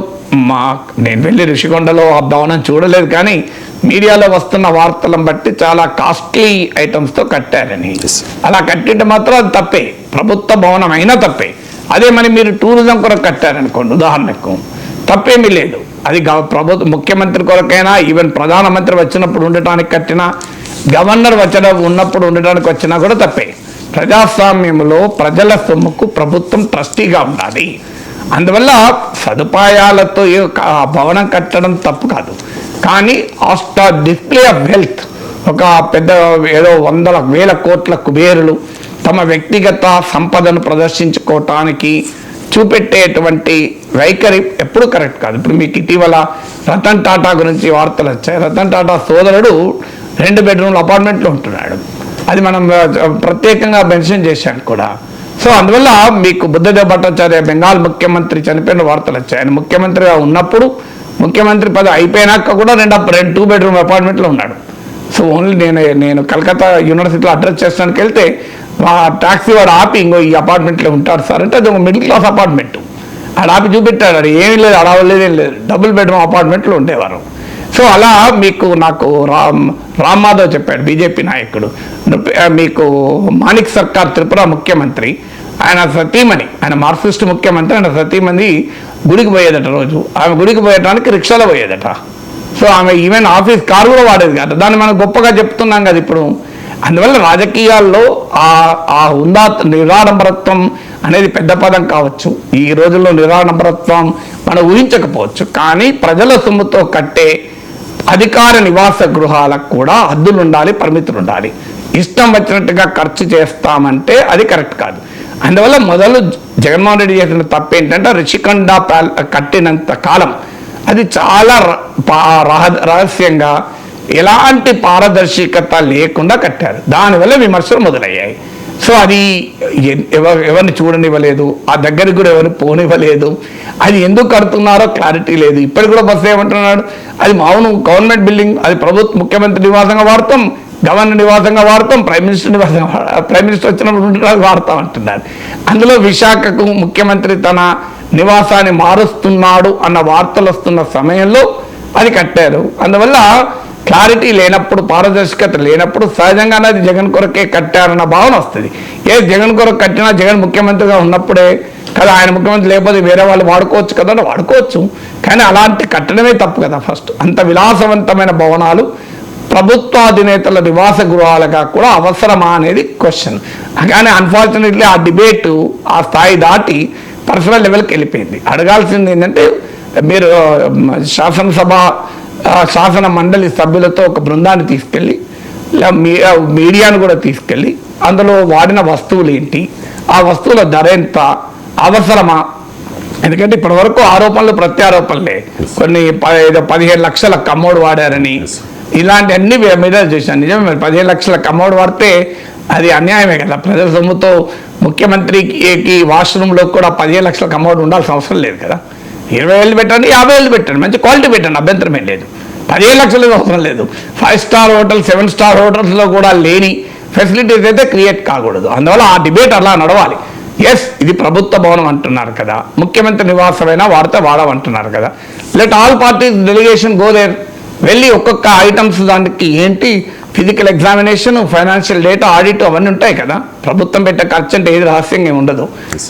నేను వెళ్ళి ఋషికొండలో ఆ భవనం చూడలేదు, కానీ మీడియాలో వస్తున్న వార్తలను బట్టి చాలా కాస్ట్లీ ఐటమ్స్తో కట్టారని. అలా కట్టింటే మాత్రం అది తప్పే, ప్రభుత్వ భవనం అయినా తప్పే. అదే మరి మీరు టూరిజం కొరకు కట్టారనుకోండి, ఉదాహరణకు తప్పేమీ లేదు. అది ప్రభుత్వ ముఖ్యమంత్రి కొరకైనా, ఈవెన్ ప్రధానమంత్రి వచ్చినప్పుడు ఉండటానికి కట్టినా, గవర్నర్ ఉన్నప్పుడు ఉండటానికి వచ్చినా కూడా తప్పే. ప్రజాస్వామ్యంలో ప్రజల సొమ్ముకు ప్రభుత్వం ట్రస్టీగా ఉండాలి. అందువల్ల సదుపాయాలతో భవనం కట్టడం తప్పు కాదు. కానీ డిస్ప్లే ఆఫ్ వెల్త్, ఒక పెద్ద ఏదో వందల వేల కోట్ల కుబేరులు తమ వ్యక్తిగత సంపదను ప్రదర్శించుకోవటానికి చూపెట్టేటువంటి వైఖరి ఎప్పుడు కరెక్ట్ కాదు. ఇప్పుడు మీకు ఇటీవల రతన్ టాటా గురించి వార్తలు వచ్చాయి. రతన్ టాటా సోదరుడు 2 బెడ్రూమ్ల అపార్ట్మెంట్లో ఉంటున్నాడు. అది మనం ప్రత్యేకంగా మెన్షన్ చేశాను కూడా. సో అందువల్ల మీకు బుద్ధదేవ్ భట్టాచార్య బెంగాల్ ముఖ్యమంత్రి చనిపోయిన వార్తలు వచ్చాయి. ఆయన ముఖ్యమంత్రిగా ఉన్నప్పుడు, ముఖ్యమంత్రి పదవి అయిపోయినాక కూడా 2 బెడ్రూమ్ అపార్ట్మెంట్లో ఉన్నాడు. సో ఓన్లీ నేను కలకత్తా యూనివర్సిటీలో అడ్రస్ చేస్తానికి వెళ్తే టాక్సీ వాడు ఆపి, ఇంకో ఈ అపార్ట్మెంట్లో ఉంటాడు సార్ అంటే, అది ఒక మిడిల్ క్లాస్ అపార్ట్మెంట్. ఆడ ఆపి చూపెట్టాడు, అది ఏమీ లేదు, అడవలేదేం లేదు, 2 బెడ్రూమ్ అపార్ట్మెంట్లో ఉండేవారు. సో అలా నాకు రామ్ మాధవ్ చెప్పాడు, బీజేపీ నాయకుడు, మీకు మాణిక్ సర్కార్ త్రిపుర ముఖ్యమంత్రి, ఆయన సతీమణి, ఆయన మార్క్సిస్ట్ ముఖ్యమంత్రి, ఆయన సతీమణి గుడికి పోయేదట. రోజు ఆమె గుడికి పోయడానికి రిక్షాలో పోయేదట. సో ఆమె ఈవెన్ ఆఫీస్ కారు కూడా వాడేది కదా. దాన్ని మనం గొప్పగా చెప్తున్నాం కదా ఇప్పుడు. అందువల్ల రాజకీయాల్లో ఆ నిరాడంబరత్వం అనేది పెద్ద పదం కావచ్చు. ఈ రోజుల్లో నిరాడంబరత్వం మనం ఊహించకపోవచ్చు. కానీ ప్రజల సొమ్ముతో కట్టే అధికార నివాస గృహాలకు కూడా హద్దులు ఉండాలి, పరిమితులు ఉండాలి. ఇష్టం వచ్చినట్టుగా ఖర్చు చేస్తామంటే అది కరెక్ట్ కాదు. అందువల్ల మొదలు జగన్మోహన్ రెడ్డి చేసిన తప్పు ఏంటంటే రిషికొండ కట్టినంత కాలం అది చాలా రహస్యంగా ఎలాంటి పారదర్శకత లేకుండా కట్టారు. దానివల్ల విమర్శలు మొదలయ్యాయి. సో అది ఎవరిని చూడనివ్వలేదు, ఆ దగ్గరికి కూడా ఎవరిని పోనివ్వలేదు. అది ఎందుకు కడుతున్నారో క్లారిటీ లేదు. ఇప్పటికి కూడా బస్సు ఏమంటున్నాడు, అది మామూలు గవర్నమెంట్ బిల్డింగ్, అది ముఖ్యమంత్రి నివాసంగా వాడతాం, గవర్నర్ నివాసంగా వాడతాం, ప్రైమ్ మినిస్టర్ వచ్చినప్పుడు వాడతాం అంటున్నారు. అందులో విశాఖకు ముఖ్యమంత్రి తన నివాసాన్ని మారుస్తున్నాడు అన్న వార్తలు వస్తున్న సమయంలో అది కట్టారు. అందువల్ల క్లారిటీ లేనప్పుడు, పారదర్శకత లేనప్పుడు సహజంగానే అది జగన్ కొరకే కట్టారన్న భావన వస్తుంది. జగన్ కొరకు కట్టినా జగన్ ముఖ్యమంత్రిగా ఉన్నప్పుడే కదా, ఆయన ముఖ్యమంత్రి లేకపోతే వేరే వాళ్ళు వాడుకోవచ్చు కదా, వాడుకోవచ్చు. కానీ అలాంటి కట్టడమే తప్పు కదా. ఫస్ట్ అంత విలాసవంతమైన భవనాలు ప్రభుత్వాధినేతల నివాస గృహాలుగా కూడా అవసరమా అనేది క్వశ్చన్. కానీ అన్ఫార్చునేట్లీ ఆ డిబేటు ఆ స్థాయి దాటి పర్సనల్ లెవెల్కి వెళ్ళిపోయింది. అడగాల్సింది ఏంటంటే, మీరు శాసన మండలి సభ్యులతో ఒక బృందాన్ని తీసుకెళ్ళి మీడియాను కూడా తీసుకెళ్ళి అందులో వాడిన వస్తువులు ఏంటి, ఆ వస్తువుల ధర ఎంత, అవసరమా? ఎందుకంటే ఇప్పటి వరకు ఆరోపణలు ప్రత్యారోపణలే. కొన్ని 15 లక్షల కమ్మోడు వాడారని ఇలాంటివన్నీ మీద చూశాను. నిజమే, మరి 15 లక్షల కమ్మోడు వాడితే అది అన్యాయమే కదా. ప్రజల సొమ్ముతో ముఖ్యమంత్రికి వాష్రూమ్లో కూడా 15 లక్షల కమ్మోడు ఉండాల్సిన అవసరం లేదు కదా. 20,000 పెట్టండి, 50,000 పెట్టండి, మంచి క్వాలిటీ పెట్టండి, అభ్యంతరమే లేదు. 15 లక్షలు అవసరం లేదు. 5 స్టార్ హోటల్, 7 స్టార్ హోటల్స్లో కూడా లేని ఫెసిలిటీస్ అయితే క్రియేట్ కాకూడదు. అందువల్ల ఆ డిబేట్ అలా నడవాలి. ఇది ప్రభుత్వ భవనం అంటున్నారు కదా, ముఖ్యమంత్రి నివాసమైనా వాడితే వాడమంటున్నారు కదా, let all parties delegation go there, వెళ్ళి ఒక్కొక్క ఐటమ్స్ దానికి ఏంటి physical examination, financial data, audit అవన్నీ ఉంటాయి కదా. ప్రభుత్వం పెట్టే ఖర్చు అంటే ఏది రహస్యంగా ఏమి ఉండదు.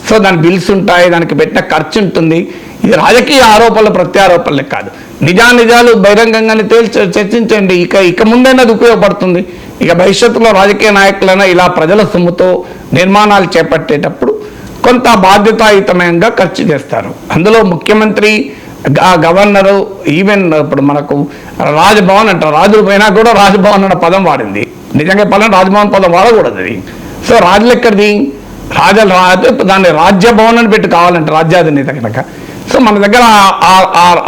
సో దాని బిల్స్ ఉంటాయి, దానికి పెట్టిన ఖర్చు ఉంటుంది. ఇది రాజకీయ ఆరోపణలు ప్రత్యారోపణలే కాదు, నిజాలు బహిరంగంగానే చర్చించండి. ఇక ముందైనా అది ఉపయోగపడుతుంది. ఇక భవిష్యత్తులో రాజకీయ నాయకులైనా ఇలా ప్రజల సొమ్ముతో నిర్మాణాలు చేపట్టేటప్పుడు కొంత బాధ్యతాయుతమయంగా ఖర్చు చేస్తారు. అందులో ముఖ్యమంత్రి, గవర్నరు, ఈవెన్ ఇప్పుడు మనకు రాజ్భవన్ అంటారు, రాజులు పోయినా కూడా రాజ్భవన్ అన్న పదం వాడింది. నిజంగా పదం రాజ్భవన్ పదం వాడకూడదు. అది సో రాజులు ఎక్కడిది, దాన్ని రాజ్యభవన్ అని పెట్టి కావాలంటే రాజ్యాధినేత కనుక. సో మన దగ్గర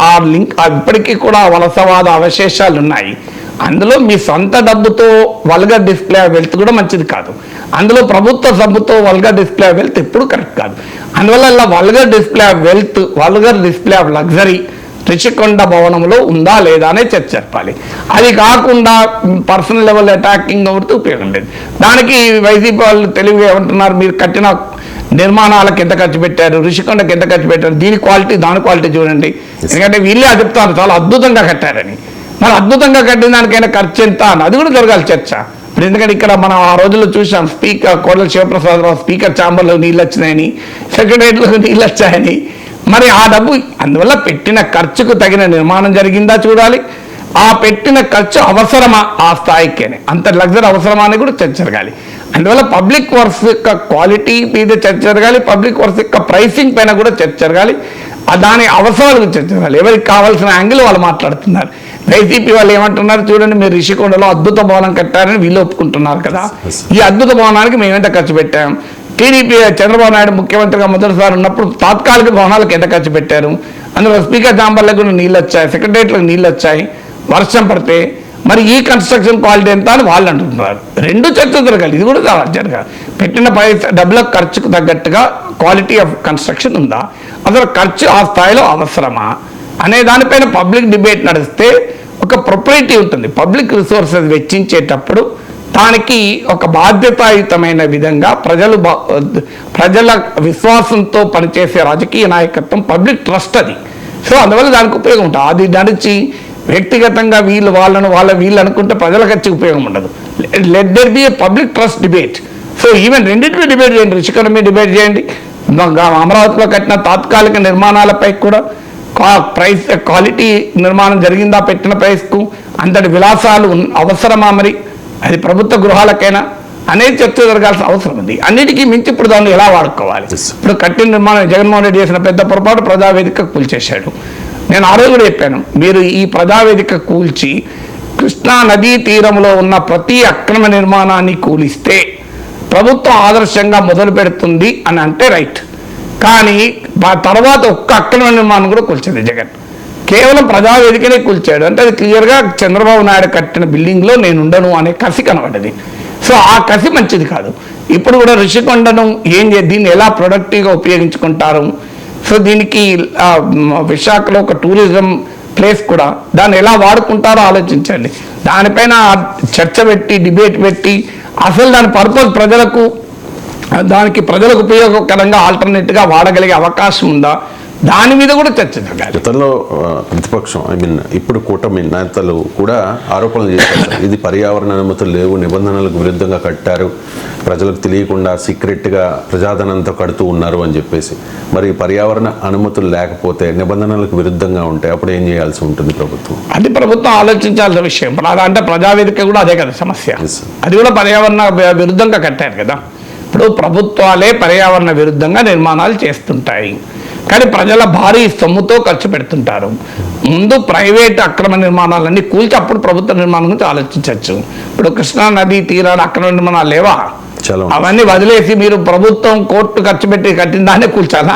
ఆ లింక్ ఇప్పటికీ కూడా వలసవాద అవశేషాలు ఉన్నాయి. అందులో మీ సొంత డబ్బుతో వల్గర్ డిస్ప్లే ఆఫ్ వెల్త్ కూడా మంచిది కాదు. అందులో ప్రభుత్వ సబ్బుతో వల్గర్ డిస్ప్లే ఆఫ్ వెల్త్ ఎప్పుడు కరెక్ట్ కాదు. అందువల్ల ఇలా vulgar display of wealth, vulgar display of luxury Rishikonda భవనంలో ఉందా లేదా అనే చర్చ జరపాలి. అది కాకుండా పర్సనల్ లెవెల్ అటాకింగ్ అవుతూ ఉపయోగం లేదు. దానికి వైసీపీ వాళ్ళు తెలివిగా ఏమంటున్నారు, మీరు కట్టిన నిర్మాణాలకు ఎంత ఖర్చు పెట్టారు, రిషికొండకి ఎంత ఖర్చు పెట్టారు, దీని క్వాలిటీ దాని క్వాలిటీ చూడండి. ఎందుకంటే వీళ్ళే చెప్తారు చాలా అద్భుతంగా కట్టారని. మరి అద్భుతంగా కట్టిన దానికైనా ఖర్చు ఎంత అని అది కూడా జరగాలి చర్చ. ఇప్పుడు ఎందుకంటే ఇక్కడ మనం ఆ రోజుల్లో చూసాం, స్పీకర్ కోడల శివప్రసాదరావు స్పీకర్ ఛాంబర్లో నీళ్ళు వచ్చినాయని, సెక్రటరియట్లో నీళ్ళు వచ్చాయని. మరి ఆ డబ్బు అందువల్ల పెట్టిన ఖర్చుకు తగిన నిర్మాణం జరిగిందా చూడాలి. ఆ పెట్టిన ఖర్చు అవసరమా ఆ స్థాయికేనే, అంత లగ్జరీ అవసరమా అని కూడా చర్చ జరగాలి. అందువల్ల పబ్లిక్ వర్క్స్ యొక్క క్వాలిటీ మీద చర్చ జరగాలి, పబ్లిక్ వర్క్స్ యొక్క ప్రైసింగ్ పైన కూడా చర్చ జరగాలి, దాని అవసరాలకు చర్చ జరగాలి. ఎవరికి కావాల్సిన యాంగిల్ వాళ్ళు మాట్లాడుతున్నారు. వైసీపీ వాళ్ళు ఏమంటున్నారు చూడండి, మీరు రిషికొండలో అద్భుత భవనం కట్టారని వీళ్ళు ఒప్పుకుంటున్నారు కదా. ఈ అద్భుత భవనానికి మేము ఎంత ఖర్చు పెట్టాం, టీడీపీ చంద్రబాబు నాయుడు ముఖ్యమంత్రిగా మొదటిసారి ఉన్నప్పుడు తాత్కాలిక భవనాలకు ఎంత ఖర్చు పెట్టారు, అందులో స్పీకర్ ఛాంబర్లకు కూడా నీళ్ళు వచ్చాయి, సెక్రటరియట్లకు నీళ్ళు వచ్చాయి, వర్షం పడితే మరి ఈ కన్స్ట్రక్షన్ క్వాలిటీ ఎంత అని వాళ్ళు అంటున్నారు. రెండు చర్చ జరగాలి, ఇది కూడా జరగాలి. పెట్టిన డబ్బుల ఖర్చుకు తగ్గట్టుగా క్వాలిటీ ఆఫ్ కన్స్ట్రక్షన్ ఉందా, అసలు ఖర్చు ఆ స్థాయిలో అవసరమా అనే దానిపైన పబ్లిక్ డిబేట్ నడిస్తే ఒక ప్రొపరేటీ ఉంటుంది. పబ్లిక్ రిసోర్సెస్ వెచ్చించేటప్పుడు దానికి ఒక బాధ్యతాయుతమైన విధంగా ప్రజల విశ్వాసంతో పనిచేసే రాజకీయ నాయకత్వం పబ్లిక్ ట్రస్ట్ అది. సో అందువల్ల దానికి ఉపయోగం ఉంటుంది. అది నడిచి వ్యక్తిగతంగా వీళ్ళు అనుకుంటే ప్రజలకు వచ్చి ఉపయోగం ఉండదు. Let there be a public trust debate. So even రెండింటిని డిబేట్ చేయండి, రిషికొండ మీద డిబేట్ చేయండి, అమరావతిలో కట్టిన తాత్కాలిక నిర్మాణాలపై కూడా ప్రైస్ క్వాలిటీ నిర్మాణం జరిగిందా, పెట్టిన ప్రైస్కు అంతటి విలాసాలు అవసరమా, మరి అది ప్రభుత్వ గృహాలకైనా అనేది చర్చ జరగాల్సిన అవసరం ఉంది. అన్నిటికీ మించి ఇప్పుడు దాన్ని ఎలా వాడుకోవాలి. ఇప్పుడు కట్టిన నిర్మాణం జగన్మోహన్ రెడ్డి చేసిన పెద్ద పొరపాటు ప్రజావేదిక కూల్చేశాడు. నేను ఆ రోజు కూడా చెప్పాను, మీరు ఈ ప్రజావేదిక కూల్చి కృష్ణా నదీ తీరంలో ఉన్న ప్రతి అక్రమ నిర్మాణాన్ని కూలిస్తే ప్రభుత్వం ఆదర్శంగా మొదలు పెడుతుంది అని అంటే రైట్. కానీ తర్వాత ఒక్క అక్రమ నిర్మాణం కూడా కూల్చింది జగన్. కేవలం ప్రజావేదికనే కూల్చాడు. అంటే అది క్లియర్గా చంద్రబాబు నాయుడు కట్టిన బిల్డింగ్లో నేను ఉండను అనే కసి కనబడ్డది. సో ఆ కసి మంచిది కాదు. ఇప్పుడు కూడా ఋషికొండను దీన్ని ఎలా ప్రొడక్టివ్గా ఉపయోగించుకుంటారు. సో దీనికి విశాఖలో ఒక టూరిజం ప్లేస్ కూడా, దాన్ని ఎలా వాడుకుంటారో ఆలోచించండి. దానిపైన చర్చ పెట్టి డిబేట్ పెట్టి అసలు దాని పర్పస్ ప్రజలకు ఉపయోగకరంగా ఆల్టర్నేట్గా వాడగలిగే అవకాశం ఉందా, దాని మీద కూడా చర్చ జరగాలి. గతంలో ప్రతిపక్షం ఇప్పుడు కూటమి నేతలు కూడా ఆరోపణలు చేశారు, ఇది పర్యావరణ అనుమతులు లేవు, నిబంధనలకు విరుద్ధంగా కట్టారు, ప్రజలకు తెలియకుండా సీక్రెట్గా ప్రజాధనంతో కడుతూ ఉన్నారు అని చెప్పేసి. మరి పర్యావరణ అనుమతులు లేకపోతే నిబంధనలకు విరుద్ధంగా ఉంటే అప్పుడు ఏం చేయాల్సి ఉంటుంది ప్రభుత్వం? అది ప్రభుత్వం ఆలోచించాల్సిన విషయం. అంటే ప్రజావేదిక కూడా అదే కదా సమస్య. అది కూడా పర్యావరణ విరుద్ధంగా కట్టారు కదా. ఇప్పుడు ప్రభుత్వాలే పర్యావరణ విరుద్ధంగా నిర్మాణాలు చేస్తుంటాయి, కానీ ప్రజల భారీ సొమ్ముతో ఖర్చు పెడుతుంటారు. ముందు ప్రైవేట్ అక్రమ నిర్మాణాలన్నీ కూల్చి అప్పుడు ప్రభుత్వ నిర్మాణం గురించి ఆలోచించవచ్చు. ఇప్పుడు కృష్ణా నదీ తీరాల అక్రమ నిర్మాణాలు లేవా? అవన్నీ వదిలేసి మీరు ప్రభుత్వం కోర్టు ఖర్చు పెట్టి కట్టిన దాన్నే కూల్చాలా?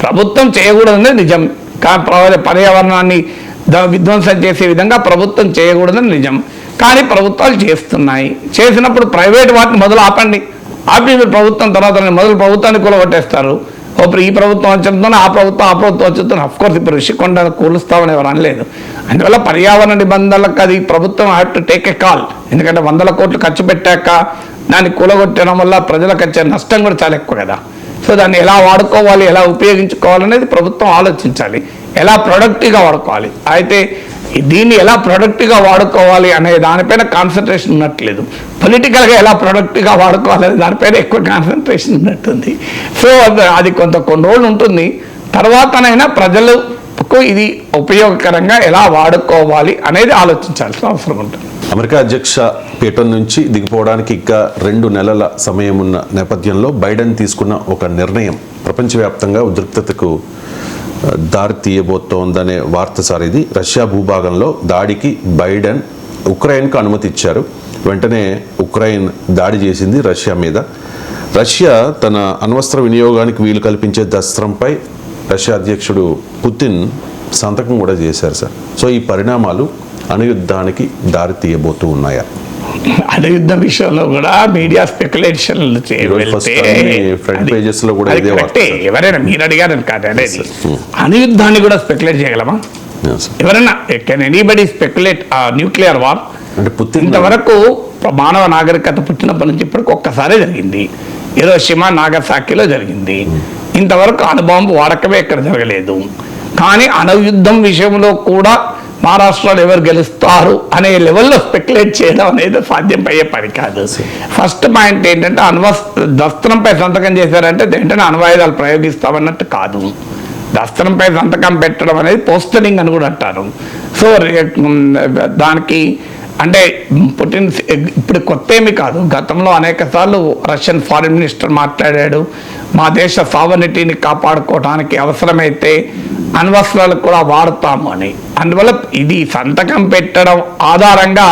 ప్రభుత్వం చేయకూడదనే నిజం. పర్యావరణాన్ని విధ్వంసం చేసే విధంగా ప్రభుత్వం చేయకూడదని నిజం. కానీ ప్రభుత్వాలు చేస్తున్నాయి. చేసినప్పుడు ప్రైవేట్ వాటిని మొదలు ఆపి మీరు ప్రభుత్వం తర్వాత మొదలు ప్రభుత్వాన్ని కూలగొట్టేస్తారు. ఈ ప్రభుత్వం వచ్చేస్తుందో ఆ ప్రభుత్వం వచ్చేస్తుంది. అఫ్కోర్స్ ఇప్పుడు ఋషికొండ కూలుస్తామని ఎవరు అనలేదు. అందువల్ల పర్యావరణ నిబంధనలకు అది ప్రభుత్వం have to take a call. ఎందుకంటే 100 కోట్లు ఖర్చు పెట్టాక దాన్ని కూలగొట్టడం వల్ల ప్రజలకు వచ్చే నష్టం కూడా చాలా ఎక్కువ కదా. సో దాన్ని ఎలా వాడుకోవాలి, ఎలా ఉపయోగించుకోవాలనేది ప్రభుత్వం ఆలోచించాలి. ఎలా ప్రొడక్టివ్గా వాడుకోవాలి. అయితే దీన్ని ఎలా ప్రొడక్టివ్గా వాడుకోవాలి అనే దానిపైన కాన్సన్ట్రేషన్ ఉన్నట్లేదు. పొలిటికల్గా ఎలా ప్రొడక్టివ్గా వాడుకోవాలి అనే దానిపైన ఎక్కువ కాన్సన్ట్రేషన్ ఉన్నట్టుంది. సో అది కొన్ని రోజులు ఉంటుంది. తర్వాతనైనా ప్రజలకు ఇది ఉపయోగకరంగా ఎలా వాడుకోవాలి అనేది ఆలోచించాల్సిన అవసరం ఉంటుంది. అమెరికా అధ్యక్ష పీఠం నుంచి దిగిపోవడానికి ఇంకా 2 నెలల సమయం ఉన్న నేపథ్యంలో బైడెన్ తీసుకున్న ఒక నిర్ణయం ప్రపంచవ్యాప్తంగా ఉద్రిక్తతకు దారి తీయబోతోందనే వార్త సార్ ఇది. రష్యా భూభాగంలో దాడికి బైడెన్ ఉక్రెయిన్కు అనుమతి ఇచ్చారు. వెంటనే ఉక్రెయిన్ దాడి చేసింది రష్యా మీద. రష్యా తన అణ్వస్త్ర వినియోగానికి వీలు కల్పించే దస్త్రంపై రష్యా అధ్యక్షుడు పుతిన్ సంతకం కూడా చేశారు సార్. సో ఈ పరిణామాలు అణుయుద్ధానికి దారి తీయబోతూ ఉన్నాయా? అణుయుద్ధం విషయంలో కూడా మీడియా స్పెక్యులేషన్లు ఎవరైనా మీరు అడిగారని కాదు అనేది. అణుయుద్ధాన్ని కూడా స్పెక్యులేట్ చేయగలమా? ఎవరైనా can anybody speculate nuclear war? ఇంతవరకు మానవ నాగరికత పుట్టినప్పటి నుంచి ఇప్పటికి ఒక్కసారే జరిగింది. హిరోషిమా నాగసాకిలో జరిగింది. ఇంతవరకు అణుబాంబు వాడకమే ఎక్కడ జరగలేదు. కానీ అణుయుద్ధం విషయంలో కూడా మహారాష్ట్రలో ఎవరు గెలుస్తారు అనే లెవెల్లో స్పెక్యులేట్ చేయడం అనేది సాధ్యమయ్యే పని కాదు. ఫస్ట్ పాయింట్ ఏంటంటే దస్త్రంపై సంతకం చేశారంటే వెంటనే అణ్వాయుధాలు ప్రయోగిస్తామన్నట్టు కాదు. దస్త్రంపై సంతకం పెట్టడం అనేది పోస్టరింగ్ అని కూడా అంటారు. సో దానికి అంటే పుటిన్ ఇప్పుడు కొత్త ఏమి కాదు. గతంలో అనేక సార్లు రష్యన్ ఫారిన్ మినిస్టర్ మాట్లాడాడు, మా దేశ సావర్నిటీని కాపాడుకోవడానికి అవసరమైతే అణ్వస్త్రాలకు కూడా వాడతాము అని. అందువల్ల ఇది సంతకం పెట్టడం ఆధారంగా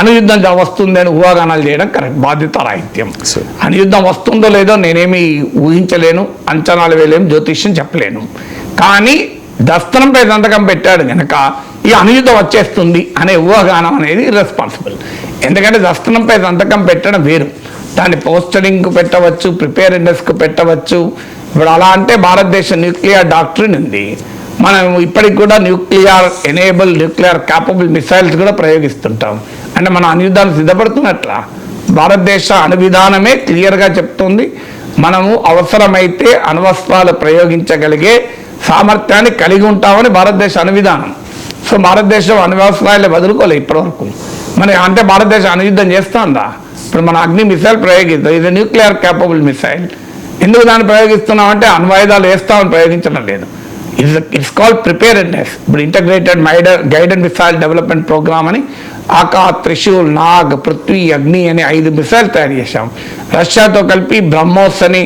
అణుయుద్ధం వస్తుంది అని ఊహాగానాలు చేయడం కరెక్ట్ బాధ్యతారాహిత్యం. అణుయుద్ధం వస్తుందో లేదో నేనేమి ఊహించలేను, అంచనాలు వేయలేము, జ్యోతిష్యం చెప్పలేను. కానీ దస్త్రంపై సంతకం పెట్టాడు కనుక ఈ అణుయుద్ధం వచ్చేస్తుంది అనే ఊహాగానం అనేది ఇర్రెస్పాన్సిబుల్. ఎందుకంటే దస్త్రంపై సంతకం పెట్టడం వేరు, దాన్ని పోస్టరింగ్కు పెట్టవచ్చు, ప్రిపేర్నెస్కు పెట్టవచ్చు. ఇప్పుడు అలా అంటే భారతదేశ న్యూక్లియర్ డాక్ట్రిన్ ఉంది. మనం ఇప్పటికి కూడా న్యూక్లియర్ క్యాపబుల్ మిసైల్స్ కూడా ప్రయోగిస్తుంటాం. అంటే మన అణుయుద్ధాన్ని సిద్ధపడుతున్నట్లా భారతదేశ అణు విధానమే క్లియర్గా చెప్తుంది. మనము అవసరమైతే అణ్వస్త్రాలు ప్రయోగించగలిగే సామర్థ్యాన్ని కలిగి ఉంటామని భారతదేశ అణు విధానం. సో భారతదేశం అణ్వస్త్రాలే వదులుకోలేదు ఇప్పటివరకు. మరి అంటే భారతదేశం అణుయుద్ధం చేస్తుందా? ఇప్పుడు మన అగ్ని మిసైల్ ప్రయోగిస్తాం, ఇది న్యూక్లియర్ క్యాపబుల్ మిసైల్. ఎందుకు దాన్ని ప్రయోగిస్తున్నామంటే అణ్వాయుధాలు వేస్తామని ప్రయోగించడం లేదు. It's called preparedness. ఇప్పుడు integrated guided missile development programme అని త్రిశూల్, నాగ్, పృథ్వీ, అగ్ని అని 5 మిసైల్ తయారు చేశాం. రష్యాతో కలిపి బ్రహ్మోస్ అని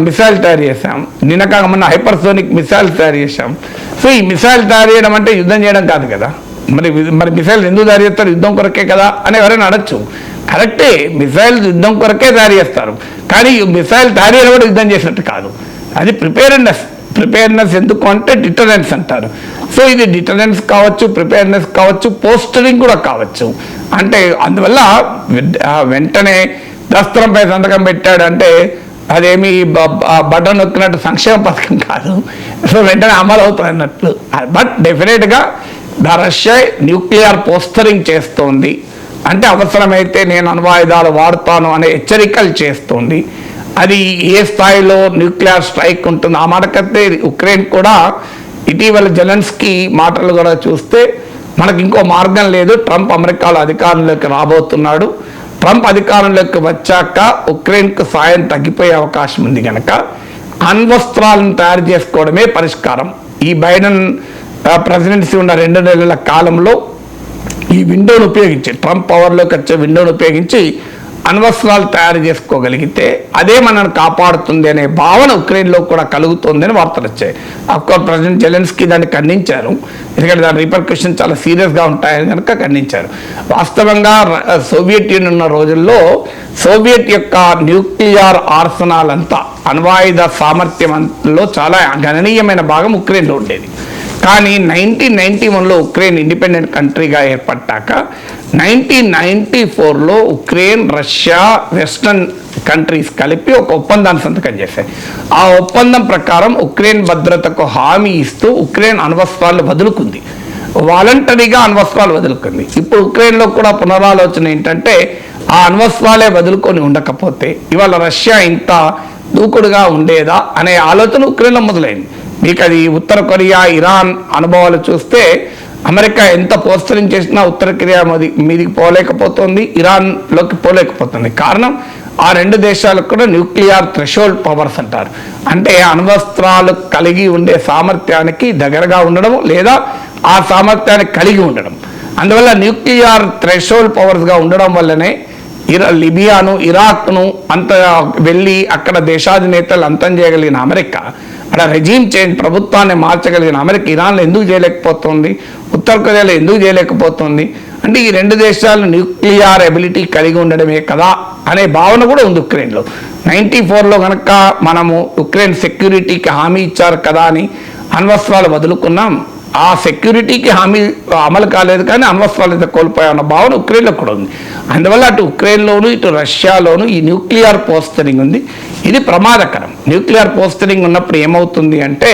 మిసైల్ తయారు చేశాం. నిన్నకాక మొన్న హైపర్సోనిక్ మిసైల్ తయారు చేశాం. సో ఈ మిసైల్ తయారు చేయడం అంటే యుద్ధం చేయడం కాదు కదా. మరి మిసైల్ ఎందుకు తయారు చేస్తారు? యుద్ధం కొరకే కదా అని ఎవరైనా అడగచ్చు. కరెక్టే, మిసైల్ యుద్ధం కొరకే తయారు చేస్తారు, కానీ ఈ మిసైల్ తయారు చేయడం కూడా యుద్ధం చేసినట్టు కాదు. అది ప్రిపేర్నెస్ ఎందుకు అంటే డిటరెన్స్ అంటారు. సో ఇది డిటరెన్స్ కావచ్చు, ప్రిపేర్నెస్ కావచ్చు, పోస్టరింగ్ కూడా కావచ్చు. అంటే అందువల్ల వెంటనే దస్త్రంపై సంతకం పెట్టాడంటే అదేమి బటన్ నొక్కినట్టు సంక్షేమ పథకం కాదు, సో వెంటనే అమలు అవుతుంది అన్నట్లు. బట్ డెఫినెట్గా రష్యా న్యూక్లియర్ పోస్టరింగ్ చేస్తోంది, అంటే అవసరమైతే నేను అణ్వాయుధాలు వాడుతాను అనే హెచ్చరికలు చేస్తోంది. అది ఏ స్థాయిలో న్యూక్లియర్ స్ట్రైక్ ఉంటుంది ఆ మాటకైతే ఉక్రెయిన్ కూడా ఇటీవల జెలెన్స్కీ మాటలు కూడా చూస్తే మనకి ఇంకో మార్గం లేదు, ట్రంప్ అమెరికాలో అధికారంలోకి రాబోతున్నాడు, ట్రంప్ అధికారంలోకి వచ్చాక ఉక్రెయిన్కు సాయం తగ్గిపోయే అవకాశం ఉంది కనుక అణ్వస్త్రాలను తయారు చేసుకోవడమే పరిష్కారం. ఈ బైడెన్ ప్రెసిడెన్సీ ఉన్న 2 నెలల కాలంలో ఈ విండోను ఉపయోగించి, ట్రంప్ పవర్లోకి వచ్చే విండోను ఉపయోగించి అణ్వస్త్రాలు తయారు చేసుకోగలిగితే అదే మనల్ని కాపాడుతుంది అనే భావన ఉక్రెయిన్లో కూడా కలుగుతుంది అని వార్తలు వచ్చాయి. అఫ్కోర్స్ ప్రెసిడెంట్ జెలెన్స్కీ దాన్ని ఖండించారు, ఎందుకంటే దాని రిపర్కషన్ చాలా సీరియస్గా ఉంటాయని కనుక ఖండించారు. వాస్తవంగా సోవియట్ యూనియన్ ఉన్న రోజుల్లో సోవియట్ యొక్క న్యూక్లియర్ ఆర్సనాల్ అంతా, అణ్వాయుధ సామర్థ్యంలో చాలా గణనీయమైన భాగం ఉక్రెయిన్లో ఉండేది. కానీ 1991లో ఉక్రెయిన్ ఇండిపెండెంట్ కంట్రీగా ఏర్పడ్డాక 1994లో ఉక్రెయిన్, రష్యా, వెస్టర్న్ కంట్రీస్ కలిపి ఒక ఒప్పందాన్ని సంతకం చేశాయి. ఆ ఒప్పందం ప్రకారం ఉక్రెయిన్ భద్రతకు హామీ ఇస్తూ ఉక్రెయిన్ అణ్వస్త్రాలు వదులుకుంది, వాలంటరీగా అణ్వస్త్రాలు వదులుకుంది. ఇప్పుడు ఉక్రెయిన్లో కూడా పునరాలోచన ఏంటంటే ఆ అణ్వస్త్రాలే వదులుకొని ఉండకపోతే ఇవాళ రష్యా ఇంత దూకుడుగా ఉండేదా అనే ఆలోచన ఉక్రెయిన్లో మొదలైంది. మీకు అది ఉత్తర కొరియా, ఇరాన్ అనుభవాలు చూస్తే అమెరికా ఎంత పోస్టరింగ్ చేసినా ఉత్తర కొరియా మీదికి పోలేకపోతుంది, ఇరాన్లోకి పోలేకపోతుంది. కారణం ఆ 2 దేశాలకు కూడా న్యూక్లియర్ థ్రెషోల్డ్ పవర్స్ అంటారు, అంటే అణ్వస్త్రాలు కలిగి ఉండే సామర్థ్యానికి దగ్గరగా ఉండడం లేదా ఆ సామర్థ్యాన్ని కలిగి ఉండడం. అందువల్ల న్యూక్లియర్ థ్రెషోల్డ్ పవర్స్గా ఉండడం వల్లనే లిబియాను, ఇరాక్ను అంత వెళ్ళి అక్కడ దేశాధినేతలు అంతం చేయగలిగిన అమెరికా, అక్కడ రెజీమ్ చేంజ్, ప్రభుత్వాన్ని మార్చగలిగిన అమెరికా ఇరాన్లో ఎందుకు చేయలేకపోతుంది, ఉత్తర కొరియాలో ఎందుకు చేయలేకపోతుంది అంటే ఈ 2 దేశాలు న్యూక్లియర్ ఎబిలిటీ కలిగి ఉండడమే కదా అనే భావన కూడా ఉంది ఉక్రెయిన్లో. 94లో కనుక మనము ఉక్రెయిన్ సెక్యూరిటీకి హామీ ఇచ్చారు కదా అని అణ్వస్త్రాలు వదులుకున్నాం, ఆ సెక్యూరిటీకి హామీ అమలు కాలేదు కానీ అణ్వస్త్రాలు అయితే కోల్పోయామన్న భావన ఉక్రెయిన్లో కూడా ఉంది. అందువల్ల అటు ఉక్రెయిన్లోను ఇటు రష్యాలోను ఈ న్యూక్లియర్ పోస్టరింగ్ ఉంది, ఇది ప్రమాదకరం. న్యూక్లియర్ పోస్టరింగ్ ఉన్నప్పుడు ఏమవుతుంది అంటే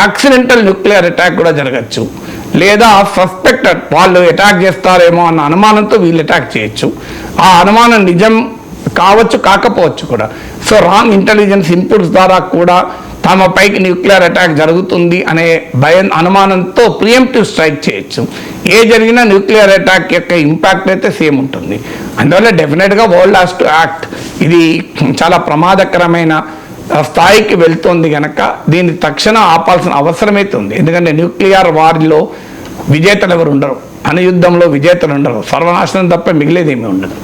యాక్సిడెంటల్ న్యూక్లియర్ అటాక్ కూడా జరగచ్చు, లేదా సస్పెక్టెడ్ వాళ్ళు అటాక్ చేస్తారేమో అన్న అనుమానంతో వీళ్ళు అటాక్ చేయొచ్చు. ఆ అనుమానం నిజం కావచ్చు, కాకపోవచ్చు కూడా. సో రాంగ్ ఇంటెలిజెన్స్ ఇన్పుట్స్ ద్వారా కూడా తమ పైకి న్యూక్లియర్ అటాక్ జరుగుతుంది అనే అనుమానంతో ప్రియంప్టివ్ స్ట్రైక్ చేయొచ్చు. ఏ జరిగినా న్యూక్లియర్ అటాక్ యొక్క ఇంపాక్ట్ అయితే సేమ్ ఉంటుంది. అందువల్ల డెఫినెట్గా వరల్డ్ హ్యాస్ టు యాక్ట్. ఇది చాలా ప్రమాదకరమైన స్థాయికి వెళ్తుంది కనుక దీన్ని తక్షణం ఆపాల్సిన అవసరమైతే ఉంది. ఎందుకంటే న్యూక్లియర్ వార్లో విజేతలు ఎవరు ఉండరు, అణుయుద్ధంలో విజేతలు ఉండరు, సర్వనాశనం తప్ప మిగిలేదేమీ ఉండదు.